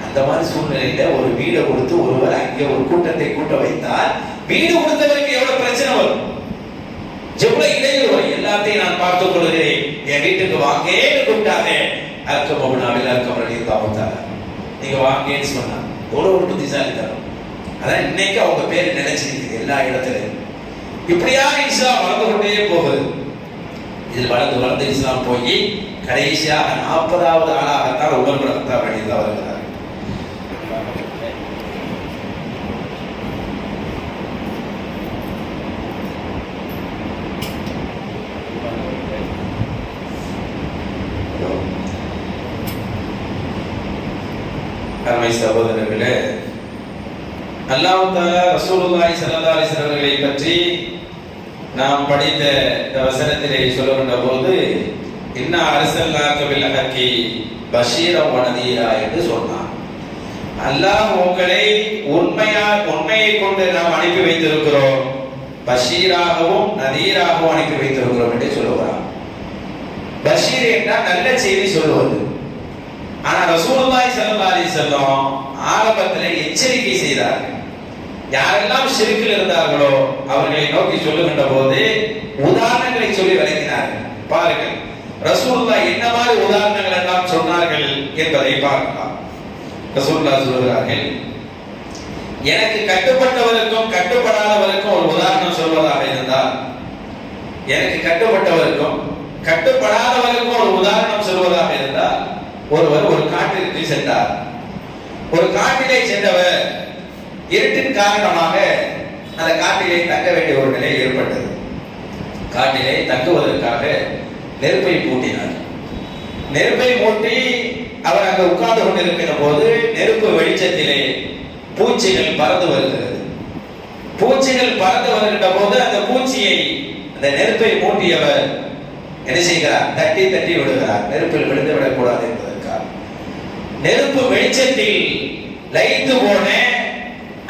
அந்த மாதிரி சூழ்நிலையில ஒரு வீடை கொடுத்து ஒருவர் அங்கே ஒரு கூட்டத்தை கூட்ட வைத்தால் வீடு கொடுத்தவருக்கு எவ்வளவு பிரச்சனை வரும், எவ்வளவு இடையூறு வரும். எல்லாத்தையும் நான் பார்த்துக் கொள்கிறேன், என் வீட்டுக்கு வாங்கன்னு கூப்பிட்டாங்க. அர்க்கம் அபில் அர்க்கம் ரலியல்லாஹு தஆலா, நீங்க வாங்கன்னு சொன்னாங்க. எவ்வளவு ஒரு புத்திசாலித்தனம். அதான் இன்னைக்கு அவங்க பேர் நினைச்சிருக்கு எல்லா இடத்துலையும். இப்படியா இஸ்லாம் வளர்ந்து கொண்டே போகுது. இதில் வளர்ந்து வளர்ந்து இஸ்லாம் போய் கடைசியாக 40வது ஆளாகத்தான் உமர் இப்னு கத்தாப் ரலியல்லாஹு வருகிறார். அருமை சகோதரர்களே, அல்லாஹ் தஆலா ரசூலுல்லாஹி ஸல்லல்லாஹு அலைஹி வஸல்லம் அவர்களை பற்றி நாம் படித்த இந்த வசனத்திலே சொல்லுகின்ற போது, இன்னா அர்ஸல்னாக பில் ஹக்கி பஷீரன் வ நதீரா என்று சொன்னார். அல்லாஹ் உங்களை உண்மையை கொண்டு நாம் அனுப்பி வைத்திருக்கிறோம், பஷீராகவும் நதீராகவும் அனுப்பி வைத்திருக்கிறோம் என்று சொல்லுகிறார். பஷீர் என்றால் நல்ல செய்தி சொல்லுவது. ஆனா ரசூலுல்லாஹி ஸல்லல்லாஹு அலைஹி வஸல்லம் ஆரம்பத்திலே எச்சரிக்கை செய்தார்கள். யாரெல்லாம் ஷிர்கில் இருந்தார்களோ அவர்களை நோக்கி சொல்லுகின்ற போது உதாரணங்களை சொல்லி விளக்கினார்கள். பாருங்கள் ரசூலுல்லாஹ் என்ன மாதிரி உதாரணங்கள் எல்லாம் சொன்னார்கள் என்பதை பார்க்கலாம். ரசூலுல்லாஹ் சொல்கிறார்கள், எனக்கு கட்டுப்பட்டவருக்கும் கட்டுப்படாதவருக்கும் ஒரு உதாரணம் சொல்வதாக இருந்தால், எனக்கு கட்டுப்பட்டவருக்கும் கட்டுப்படாதவருக்கும் ஒரு உதாரணம் சொல்வதாக இருந்தால், ஒருவர் ஒரு காட்டிற்கு சென்றார். ஒரு காட்டிலே சென்றவர் இருட்டின் காரணமாக அந்த காட்டிலே தங்க வேண்டிய ஒரு நிலை ஏற்பட்டது. காட்டிலே தங்குவதற்காக நெருப்பை மூட்டினார். நெருப்பை மூட்டி அவர் அங்கு உட்கார்ந்து கொண்டிருக்கிற போது நெருப்பு வெளிச்சத்திலே பூச்சிகள் பறந்து வருகிறது. பூச்சிகள் பறந்து வருகின்ற போது அந்த பூச்சியை அந்த நெருப்பை மூட்டியவர் என்ன செய்கிறார், தட்டி தட்டி விடுகிறார், நெருப்பில் விழுந்து விடக்கூடாது என்பதற்காக. நெருப்பு வெளிச்சத்தில் லயித்து போன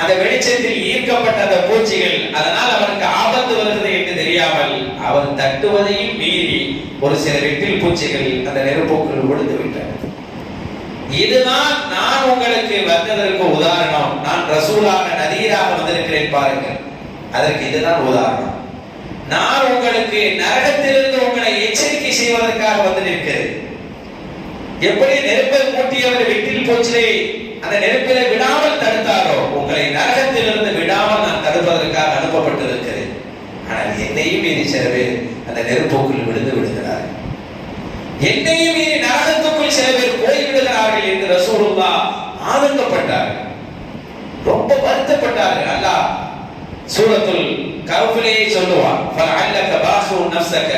அந்த வெளிச்சத்தில் ஈர்க்கப்பட்ட அந்த பூச்சிகள், அதனால் அவனுக்கு ஆபத்து வருகிறது என்று தெரியாமல் அவன் தட்டுவதையும் மீறி ஒரு சில வெட்டில் பூச்சிகள் அந்த நெருப்புக்குள் விழுந்து விட்டன. இதுதான் நான் உங்களுக்கு வந்ததற்கு உதாரணம். நான் ரசூலாக நதீராக வந்திருக்கிறேன் பாருங்கள், அதற்கு இதுதான் உதாரணம். நான் உங்களுக்கு நரகத்திலிருந்து உங்களை எச்சரிக்கை செய்வதற்காக வந்து நிற்கிறேன். எப்படி நெருப்பை மூட்டியவர் வீட்டில் போச்சிலே அந்த நெருப்பிலை விடாமல் தடுத்தாரோ, உங்களை நரகத்திலிருந்து விடாமல் நான் தடுப்பதற்காக அனுப்பப்பட்டிருக்கிறேன். ஆனால் என்னையும் மீறி சில பேர் அந்த நெருப்புக்குள் விழுந்து விடுகிறார்கள். என்னையும் மீறி நரகத்துக்குள் சில பேர் போய் விடுகிறார்கள் என்று ரசூலுல்லாஹ் ஆதங்கப்பட்டார்கள், ரொம்ப வருத்தப்பட்டார்கள். அல்லாஹ் சூரத்துல் கஹ்ஃபிலே சொல்லுவான், ஃபலஅல்லக பாஸுன் நஃப்ஸக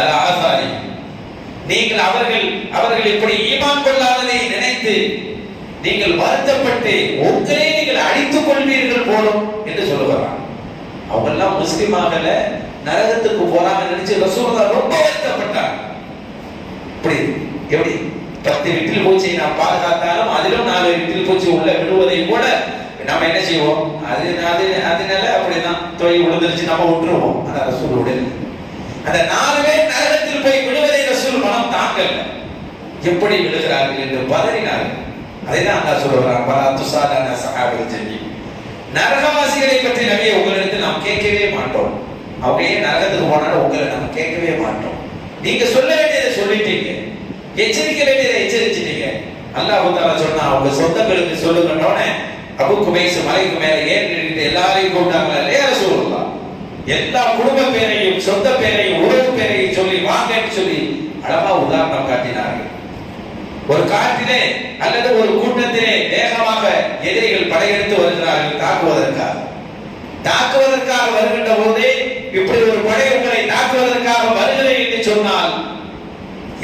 அலா ஆசாரி, நீங்கள் அவர்கள் இப்படி ஈமான் கொள்ளாததை நினைத்து நீங்கள் வருத்தப்பட்டு உங்களே நீங்கள் அழித்துக் கொள்வீர்கள் போலும் என்று சொல்லுகிறான். அவங்க எல்லாம் முஸ்லிம் ஆகல, நரகத்துக்கு போறாங்க நினைச்சு ரசூலுல்லாஹ் ரொம்ப வருத்தப்பட்டாங்க. இப்படி எப்படி 10 விட்டில் பூச்சி நாம் பாதுகாத்தாலும் அதிலும் 4 விட்டில் பூச்சி உள்ள விடுவதை கூட நம்ம என்ன செய்வோம், அதனால அப்படிதான் தொய் விழுந்துருச்சு நம்ம விட்டுருவோம். அந்த ரசூல் உடல் அந்த 4 பேர் நரகத்தில் போய் விழுவதை ரசூல் மனம் தாங்கல, எப்படி விழுகிறார்கள் என்று பதறினார்கள். அதைதான் அல்லாஹ் சொல்றான், பலா துஸாலன ஸஹாபல் ஜன்னி, நரகவாசிகளை பற்றி நபியே உங்களிடத்தில் நாம் கேட்கவே மாட்டோம். அவங்க ஏன் நரகத்துக்கு போனாலும் உங்களை நம்ம கேட்கவே மாட்டோம். நீங்க சொல்ல வேண்டியதை சொல்லிட்டீங்க, எச்சரிக்க வேண்டியதை எச்சரிச்சிட்டீங்க. அல்லாஹ் தஆலா சொன்னா அவங்க சொந்தங்களுக்கு சொல்லுங்கன்னோனே அபூ குபைஸ் மலைக்கு மேல ஏறிட்டு எல்லாரையும் கூப்பிட்டாங்க. ரசூலுல்லாஹ் எல்லா குடும்ப பேரையும் சொந்த பேரையும் உறவு பேரையும் சொல்லி வாங்கன்னு சொல்லி அழகா உதாரணம் காட்டினார்கள். ஒரு காட்டிலே அல்லது ஒரு கூட்டத்திலே வேகமாக எதிரிகள் படையெடுத்து வருகிறார்கள் தாக்குவதற்காக வருகின்ற போதே இப்படி ஒரு படை உங்களை தாக்குவதற்காக வருகிறேன் என்று சொன்னால்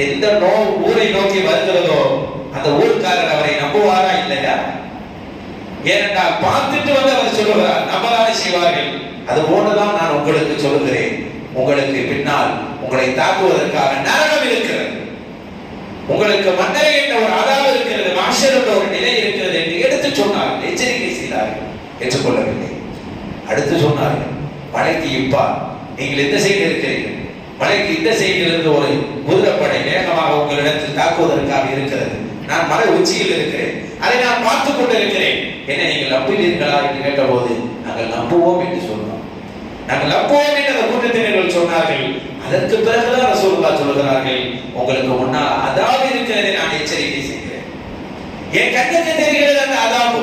எந்த ஊரை நோக்கி வருகிறதோ அந்த ஊருக்காரர் அவரை நம்புவாரா இல்லையா? ஏனென்றால் பார்த்துட்டு வந்து அவர் சொல்லுகிறார், நம்பதானே செய்வார்கள். அது போன்றுதான் நான் உங்களுக்கு சொல்லுகிறேன், உங்களுக்கு பின்னால் உங்களை தாக்குவதற்காக நரகம் இருக்கிறது, உங்களுக்கு மன்னரை என்ற ஒரு அதாவு இருக்கிறது, மாஷர் என்ற ஒரு நிலை இருக்கிறது என்று எடுத்து சொன்னார்கள், எச்சரிக்கை செய்தார்கள். ஏற்றுக்கொள்ளவில்லை. அடுத்து சொன்னார்கள், மலைக்கு இப்பா நீங்கள் எந்த சைடு இருக்கிறீர்கள், மலைக்கு இந்த சைடில் இருந்து ஒரு குதிரைப்படை வேகமாக உங்களிடத்தில் தாக்குவதற்காக இருக்கிறது, நான் மலை உச்சியில் இருக்கிறேன், அதை நான் பார்த்துக் கொண்டிருக்கிறேன், என்ன நீங்கள் நம்புவீர்களா என்று கேட்டபோது நாங்கள் நம்புவோம் என்று சொன்னோம். நாங்கள் நம்புவோம் என்று அந்த கூட்டத்தினர்கள் சொன்னார்கள். அதற்கு பிறகுதான் ரசூலுல்லாஹ் சொல்கிறார்கள், உங்களுக்கு முன்னால் அதாபு இருக்கிறதை நான் எச்சரிக்கை செய்கிறேன், என் கண்ணுக்கு தெரிகிறது அந்த அதாபு,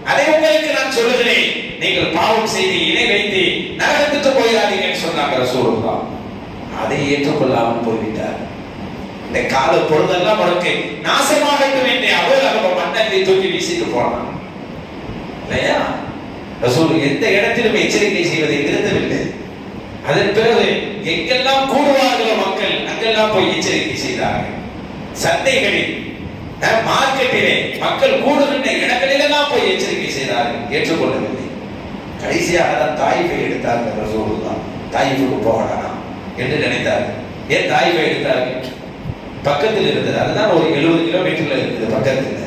அதை உங்களுக்கு நான் சொல்லுகிறேன், நீங்கள் பாவம் செய்து இணை வைத்து நரகத்துக்கு போயிடாதீங்கன்னு சொன்னாங்க ரசூலுல்லாஹ். அதை ஏற்றுக்கொள்ளாமல் போய்விட்டார். இந்த கால பொழுதெல்லாம் உனக்கு நாசமாகட்டும் என்று அவர்கள் மண்ணை தூக்கி வீசிட்டு போனான் இல்லையா? ரசூல் எந்த இடத்திலும் எச்சரிக்கை செய்வதை நிறுத்தவில்லை. அதன் பிறகு எங்கெல்லாம் கூடுவார்களோ மக்கள் அங்கெல்லாம் போய் எச்சரிக்கை செய்தார்கள். சந்தைகளில் மார்க்கெட்டிலே மக்கள் கூடுகின்ற இடங்களிலெல்லாம் போய் எச்சரிக்கை செய்தார்கள். ஏற்றுக்கொள்ளவில்லை. கடைசியாக தான் தாயிஃபை எடுத்தார்கள். ரசூலுல்லாஹ் தாயிஃபுக்கு போகலாம் என்று நினைத்தார்கள். ஏன் தாயிஃபை எடுத்தார்கள்? பக்கத்தில் இருந்தது, அதுதான் ஒரு 70 கிலோமீட்டர்ல இருக்குது.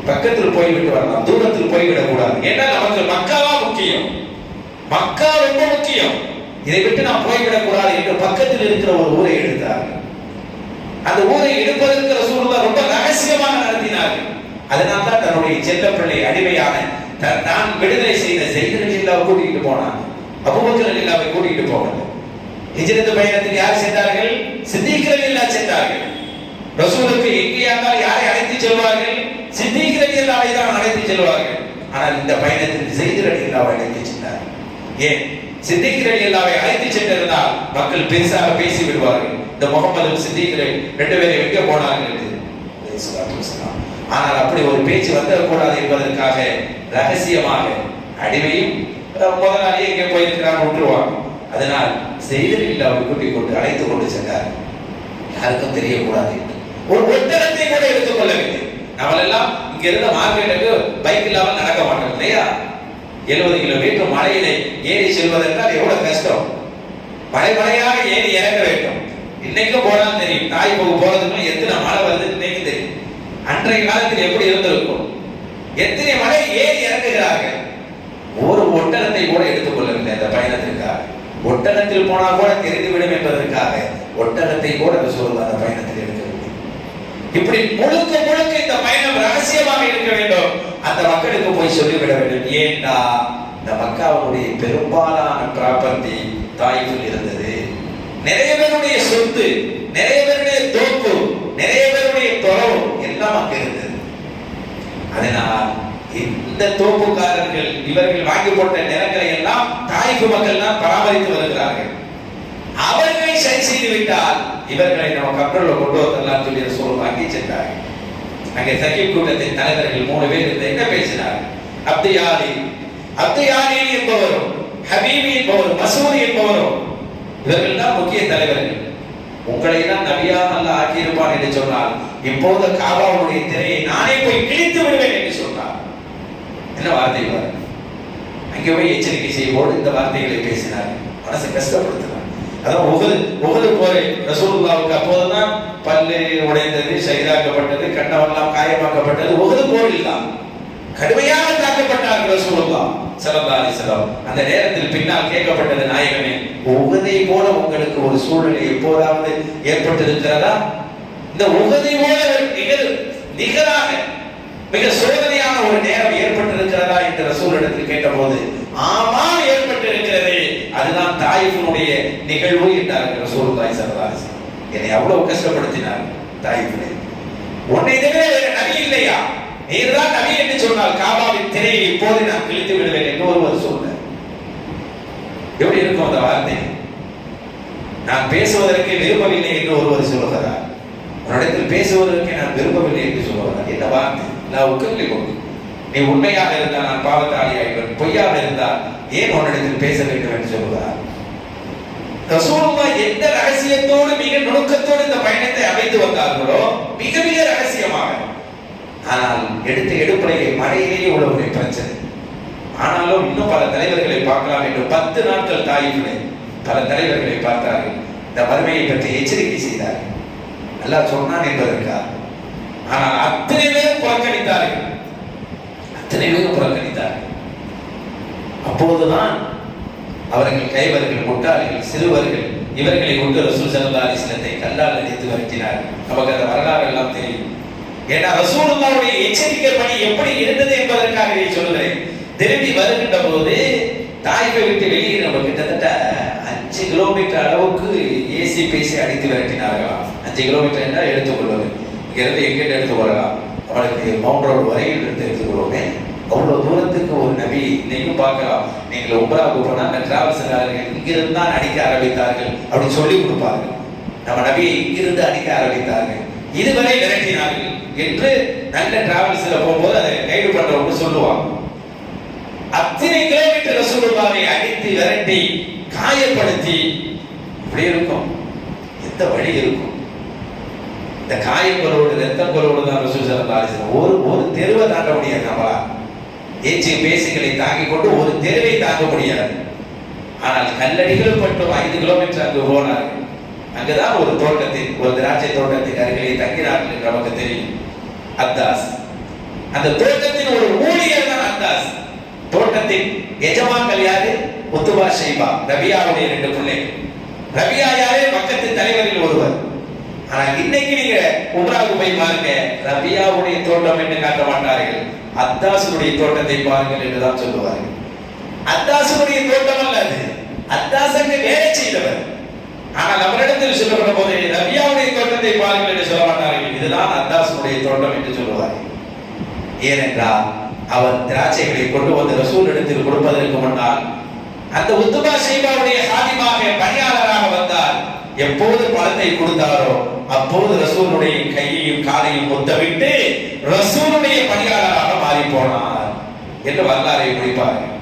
பக்கத்தில் போய்விட்டு வரலாம், தூரத்தில் போய்விடக் கூடாது. ஏன்னா நமக்கு மக்காவா முக்கியம், மக்கா ரொம்ப முக்கியம், இதை விட்டு நாம் போய்விடக் கூடாது என்று பக்கத்தில் இருக்கிற ஒரு ஊரை எடுத்தார்கள். அந்த ஊரை எடுப்பதற்கு ரசூலுல்லாஹ் ரொம்ப ரகசியமாக நடத்தினார்கள். அதனால் தான் தன்னுடைய செல்ல பிள்ளை அடிமையான தான் விடுதலை செய்த ஸைத் ரலியல்லாஹு கூட்டிட்டு போனாங்க. அபூபக்கர் ரலியல்லாஹு கூட்டிட்டு போகல. ஹிஜ்ரத் பயணத்தில் யார் சென்றார்கள்? சித்தீக் ரலியல்லாஹு சென்றார்கள். ரசூலுக்கு எங்கேயானால் யாரை அழைத்து செல்வார்கள்? சித்தீக் ரலியல்லாஹு தான் அழைத்து செல்வார்கள். ஆனால் இந்த பயணத்தில் ஸைத் ரலியல்லாஹு அழைத்து சென்றார். ஏன்? சித்தீக் ரலியல்லாஹு அழைத்து சென்றிருந்தால் மக்கள் பெருசாக பேசி விடுவார்கள், இந்த முகமது சித்தீக் 2 பேரும் எங்கே போனார்கள் என்று. ஆனால் அப்படி ஒரு பேச்சு வந்துடக்கூடாது என்பதற்காக ரகசியமாக அடிமையும் முதலாளி எங்கே போயிருக்கிறார் விட்டுருவாங்க. அதனால் ஸைத் ரலியல்லாஹு கூட்டிக் கொண்டு அழைத்துக் கொண்டு சென்றார். யாருக்கும் தெரியக்கூடாது. ஒரு ஒட்டகத்தை கூட எடுத்துக் கொள்ளவில்லை. நம்மளெல்லாம் இங்க இருந்த மார்க்கெட்டுக்கு பைக் இல்லாமல் நடக்க மாட்டோம் இல்லையா? 70 கிலோமீட்டர் மலையிலே ஏறி செல்வதென்றால் எவ்வளவு கஷ்டம். மலையாக ஏறி இறங்க வேண்டும். இன்னைக்கும் போனாலும் தெரியும், தாய்ப்புக்கு போறதுக்கு எத்தனை மழை வருது இன்னைக்கு தெரியும். அன்றைய காலத்தில் எப்படி இருந்திருக்கும், எத்தனை மலை ஏறி இறங்குகிறார்கள். ஒரு ஒட்டகத்தை கூட எடுத்துக் கொள்ளவில்லை அந்த பயணத்திற்காக. ஒட்டகத்தில் போனா கூட தெரிந்துவிடும் என்பதற்காக ஒட்டகத்தை கூட ரசூலுல்லாஹ் அந்த பயணத்தில் எடுக்கவில்லை. இப்படி முழுக்க முழுக்க இந்த பயணம் ரகசியமாக இருக்க வேண்டும். அந்த மக்களுக்கு போய் சொல்லிவிட வேண்டும். ஏண்டா இந்த மக்காவுடைய பெரும்பாலான ப்ராப்பர்ட்டி தாயிஃபில் இருந்தது. நிறைய பேருடைய சொத்து, நிறைய பேருடைய தோப்பு, நிறைய பேருடைய துறவு எல்லாம் அங்க இருந்தது. அதனால் இந்த தோப்புக்காரர்கள் இவர்கள் வாங்கி போட்ட நிலங்களை எல்லாம் தாயிஃப் மக்கள் தான் பராமரித்து வருகிறார்கள். அவர்களை சரி செய்து விட்டால் இவர்களை நம்ம கப்பலில் கொண்டு வரலாம் சொல்லி ரசூல் வாங்கி சென்றார்கள். அங்கே தகீப் கூட்டத்தின் தலைவர்கள் 3 பேர் இருந்து என்ன பேசினார்? அப்துயாலி என்பவரும், ஹபீபி என்பவரும், மசூரி என்பவரும், இவர்கள் தான் முக்கிய தலைவர்கள். உங்களை தான் நபியாக அல்லாஹ் ஆக்கியிருப்பான் என்று சொன்னால் இப்போது காபாவுடைய திரையை நானே போய் கிழித்து விடுவேன் என்று சொன்னார். என்ன வார்த்தை பாருங்க. அங்கே போய் எச்சரிக்கை செய்வோடு இந்த வார்த்தைகளை பேசினார். மனசை கஷ்டப்படுத்தினார். அதான் உகது போரை ரசூலுல்லாவுக்கு அப்போதுதான் பல்லு உடைந்தது, ஷஹீதாக்கப்பட்டது, கண்ணவெல்லாம் காயமாக்கப்பட்டது. உகது போரில் தான் கடுமையாக தாக்கப்பட்டார்கள் ரசூலுல்லாஹ் ஸல்லல்லாஹு அலைஹி வஸல்லம். அந்த நேரத்தில் பின்னால் கேட்கப்பட்டது, நாயகமே உகதை போல உங்களுக்கு ஒரு சூழ்நிலை எப்போதாவது ஏற்பட்டிருக்கிறதா? இந்த உகதை போல நிகராக மிக சோதனையான ஒரு நேரம் ஏற்பட்டிருக்கிறதா என்று ரசூலிடத்தில் கேட்டபோது, ஆமா ஏற்பட்டிருக்கிறது, அதுதான் தாயிஃபினுடைய நிகழ்வு என்றார்கள் ரசூலுல்லாஹி ஸல்லல்லாஹு அலைஹி வஸல்லம். என்னை அவ்வளவு கஷ்டப்படுத்தினார் தாயிஃபிலே. உன்னை தவிர வேறு நபி இல்லையா? நீர்தான் நபி என்று சொன்னால் காபாவின் திரையை இப்போது நான் கிழித்து விடுவேன் என்று ஒருவர் சொன்னார். எப்படி இருக்கும் அந்த வார்த்தை? நான் பேசுவதற்கு விரும்பவில்லை என்று ஒருவர் சொல்லுகிறார். உன்னிடத்தில் பேசுவதற்கு நான் விரும்பவில்லை என்று சொல்லுகிறார். என்ன வார்த்தை? நான் உட்கொள்ளி கொண்டு நீ உண்மையாக இருந்தால் நான் பாவத்தாளி ஆகிவிடும், பொய்யாக இருந்தால் ஏன் உன்னிடத்தில் பேச வேண்டும் என்று சொல்லுகிறார். ரசூலுல்லாஹ் எந்த ரகசியத்தோடு மிக நுணுக்கத்தோடு இந்த பயணத்தை அமைத்து வந்தார்களோ மிக மிக ரகசியமாக. ஆனால் எடுத்த எடுப்படையை மழையிலேயே உள்ள பிரச்சனை. ஆனாலும் இன்னும் பல தலைவர்களை பார்க்கலாம் என்று 10 நாட்கள் தாயிஃபிலே பல தலைவர்களை பார்த்தார்கள். இந்த வறுமையை பற்றி எச்சரிக்கை செய்தார்கள். அல்லாஹ் சொன்னான் என்பதற்காக. ஆனால் அத்தனை பேரும் புறக்கணித்தார்கள். அப்போதுதான் அவர்கள் கைவர்கள், முட்டாள்கள், சிறுவர்கள் இவர்களை கொண்டு ரசூல் ஸல்லல்லாஹு அலைஹி வஸல்லத்தை கல்லால் அடித்து விரட்டினார்கள். நமக்கு அந்த வரலாறு எல்லாம் தெரியும். ஏன்னா ரசூலுல்லாஹ்வுடைய எச்சரிக்கை பணி எப்படி இருந்தது என்பதற்காக இதை சொல்கிறேன். திரும்பி வருகின்ற போது தாயிஃபை விட்டு வெளியே நம்ம கிட்டத்தட்ட 5 கிலோமீட்டர் அளவுக்கு ஏசி பேசி அடித்து விரட்டினார்களாம். 5 கிலோமீட்டர் என்றால் எடுத்துக்கொள்வது இங்கிருந்து எங்கிட்ட எடுத்துக்கொள்ளலாம், அவளுக்கு மவுண்ட் ரோடு வரையில் எடுத்துக்கொள்வோமே. அவ்வளவு தூரத்துக்கு ஒரு நபி இன்னைக்கும் பார்க்கலாம். நீங்கள் உம்ராவுக்கு போனா அந்த டிராவல்ஸ்காரர்கள் இங்கிருந்து தான் அடிக்க ஆரம்பித்தார்கள் அப்படி சொல்லி கொடுப்பார்கள். நம்ம நபியை இங்கிருந்து அடிக்க ஆரம்பித்தார்கள், இதுவரை விரட்டினார்கள் என்று நல்ல டிராவல்ஸ்ல போகும்போது அதை கைடு பண்றவங்க சொல்லுவாங்க. அத்தனை கிலோமீட்டர் ரசூலுல்லாஹை அடித்து விரட்டி காயப்படுத்தி இப்படி இருக்கும். எந்த வழி இருக்கும்? இந்த காயங்களோடு ரத்தங்களோடு தான் ரசூல் ஸல்லல்லாஹு அலைஹி வஸல்லம் ஒரு தெருவை தாண்ட முடியாது. நம்மளா ஏச்சி பேசிகளை தாங்கிக் கொண்டு ஒரு தெருவை தாங்க முடியாது. ஆனால் கல்லடிகள் மட்டும் 5 கிலோமீட்டர் அங்கு போனார்கள். அங்குதான் ஒரு தோட்டத்தில், ஒரு திராட்சை தோட்டத்தின் அருகிலே தங்கினார்கள் என்று நமக்கு தெரியும். அத்தாஸ், அந்த தோட்டத்தின் ஒரு ஊழியர் தான் அத்தாஸ். தோட்டத்தின் எஜமான்கள் யாரு? உத்துபா, ஷைபா, ரபியாவுடைய 2 பிள்ளைகள். ரபியா யாரு? மக்கத்தின் தலைவரில் ஒருவர். ஆனால் இன்னைக்கு நீங்க உம்ராவுக்கு போய் பாருங்க, ரபியாவுடைய தோட்டம் என்று காட்ட மாட்டார்கள், அத்தாசுடைய தோட்டத்தை பாருங்கள் என்றுதான் சொல்லுவார்கள். அத்தாசுடைய தோட்டம் அல்ல அது, அத்தாசுக்கு வேலை செய்தவர். ஆனால் அவரிடத்தில் சொல்லப்பட்ட போது ரபியாவுடைய தோட்டத்தை பாருங்கள் என்று சொல்ல மாட்டார்கள், இதுதான் அத்தாசுடைய தோட்டம் என்று சொல்லுவார்கள். ஏனென்றால் அவர் திராட்சைகளை கொண்டு வந்து ரசூல் இடத்தில் கொடுப்பதற்கு முன்னால் அந்த உத்துபா ஷைபாவுடைய ஹாதிமாக பணியாளராக வந்தார். எப்போது பழத்தை கொடுத்தாரோ அப்போது ரசூலுடைய கையையும் காலையும் முத்தமிட்டு ரசூலுடைய பணியாளராக மாறி போனார் என்று வரலாறை முடிப்பார்கள்.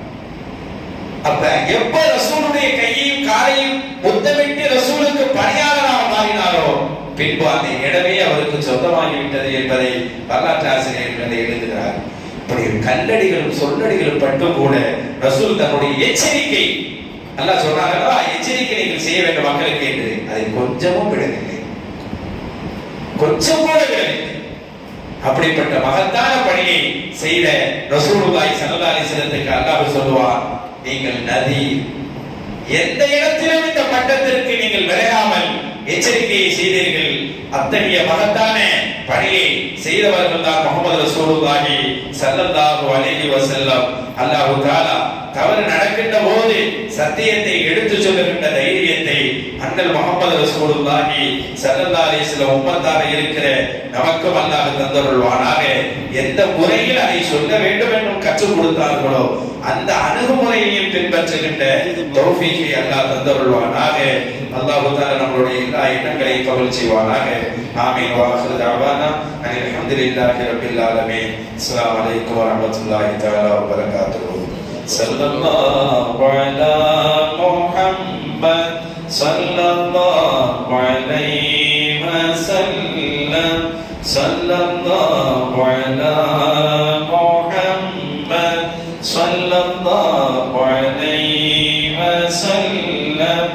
அப்ப எப்ப ரசூலுடைய கையையும் காலையும் முத்தமிட்டு ரசூலுக்கு பணியாளராக மாறினாரோ பின்பு அந்த இடமே அவருக்கு சொந்தமாகிவிட்டது என்பதை வரலாற்று ஆசிரியர்கள் எழுதுகிறார். இப்படி கல்லடிகளும் சொல்லடிகளும் பட்டும் கூட ரசூல் தன்னுடைய எச்சரிக்கை, அல்லாஹ் சொன்னார்களா, எச்சரிக்கை நீங்கள் செய்ய வேண்டும் மக்களுக்கு என்று, அதை கொஞ்சமும் விடவில்லை, கொஞ்சம் கூட விடவில்லை. அப்படிப்பட்ட மகத்தான பணியை செய்த ரசூலுல்லாஹி ஸல்லல்லாஹு அலைஹி வஸல்லத்துக்கு அல்லாஹ் சொல்லுவார், நீங்கள் நதி, எந்த இடத்திலும் இந்த பட்டத்திற்கு நீங்கள் விளையாமல் எச்சரிக்கையை செய்தீர்கள். அத்தகைய மகத்தான பணியை செய்தவர்கள் தான் முஹம்மது ரசூலுல்லாஹி ஸல்லல்லாஹு அலைஹி வஸல்லம். அல்லாஹ் தஆலா தவறு நடக்கின்ற போது சத்தியத்தை எடுத்து சொல்லுகின்ற தைரியத்தை அண்ணல் முஹம்மது ரசூலுல்லாஹி ஸல்லல்லாஹு அலைஹி வஸல்லம் உம்மத்தாக இருக்கிற நமக்கும் அல்லாஹ் தந்தருள்வானாக. எந்த முறையில் அதை சொல்ல வேண்டும் என்றும் கற்றுக் கொடுத்தார்களோ அந்த அணுகுமுறையையும் பின்பற்றுகின்ற தௌஃபீகை அல்லாஹ் தந்தருள்வானாக. அல்லாஹ் தஆலா நம்மளுடைய எல்லா எண்ணங்களையும் கபூல் செய்வானாக. ஆமீன். வ ஆகிரு தஅவானா அல்ஹம்துலில்லாஹி ரப்பில் ஆலமீன். அஸ்ஸலாமு அலைக்கும் வ ரஹ்மத்துல்லாஹி தஆலா வ பரகாத்துஹு. ஸல்லல்லாஹு அலா முஹம்மத் ஸல்லல்லாஹு அலைஹி வஸல்லம். ஸல்லல்லாஹு அலா முஹம்மத் ஸல்லல்லாஹு அலைஹி வஸல்லம்.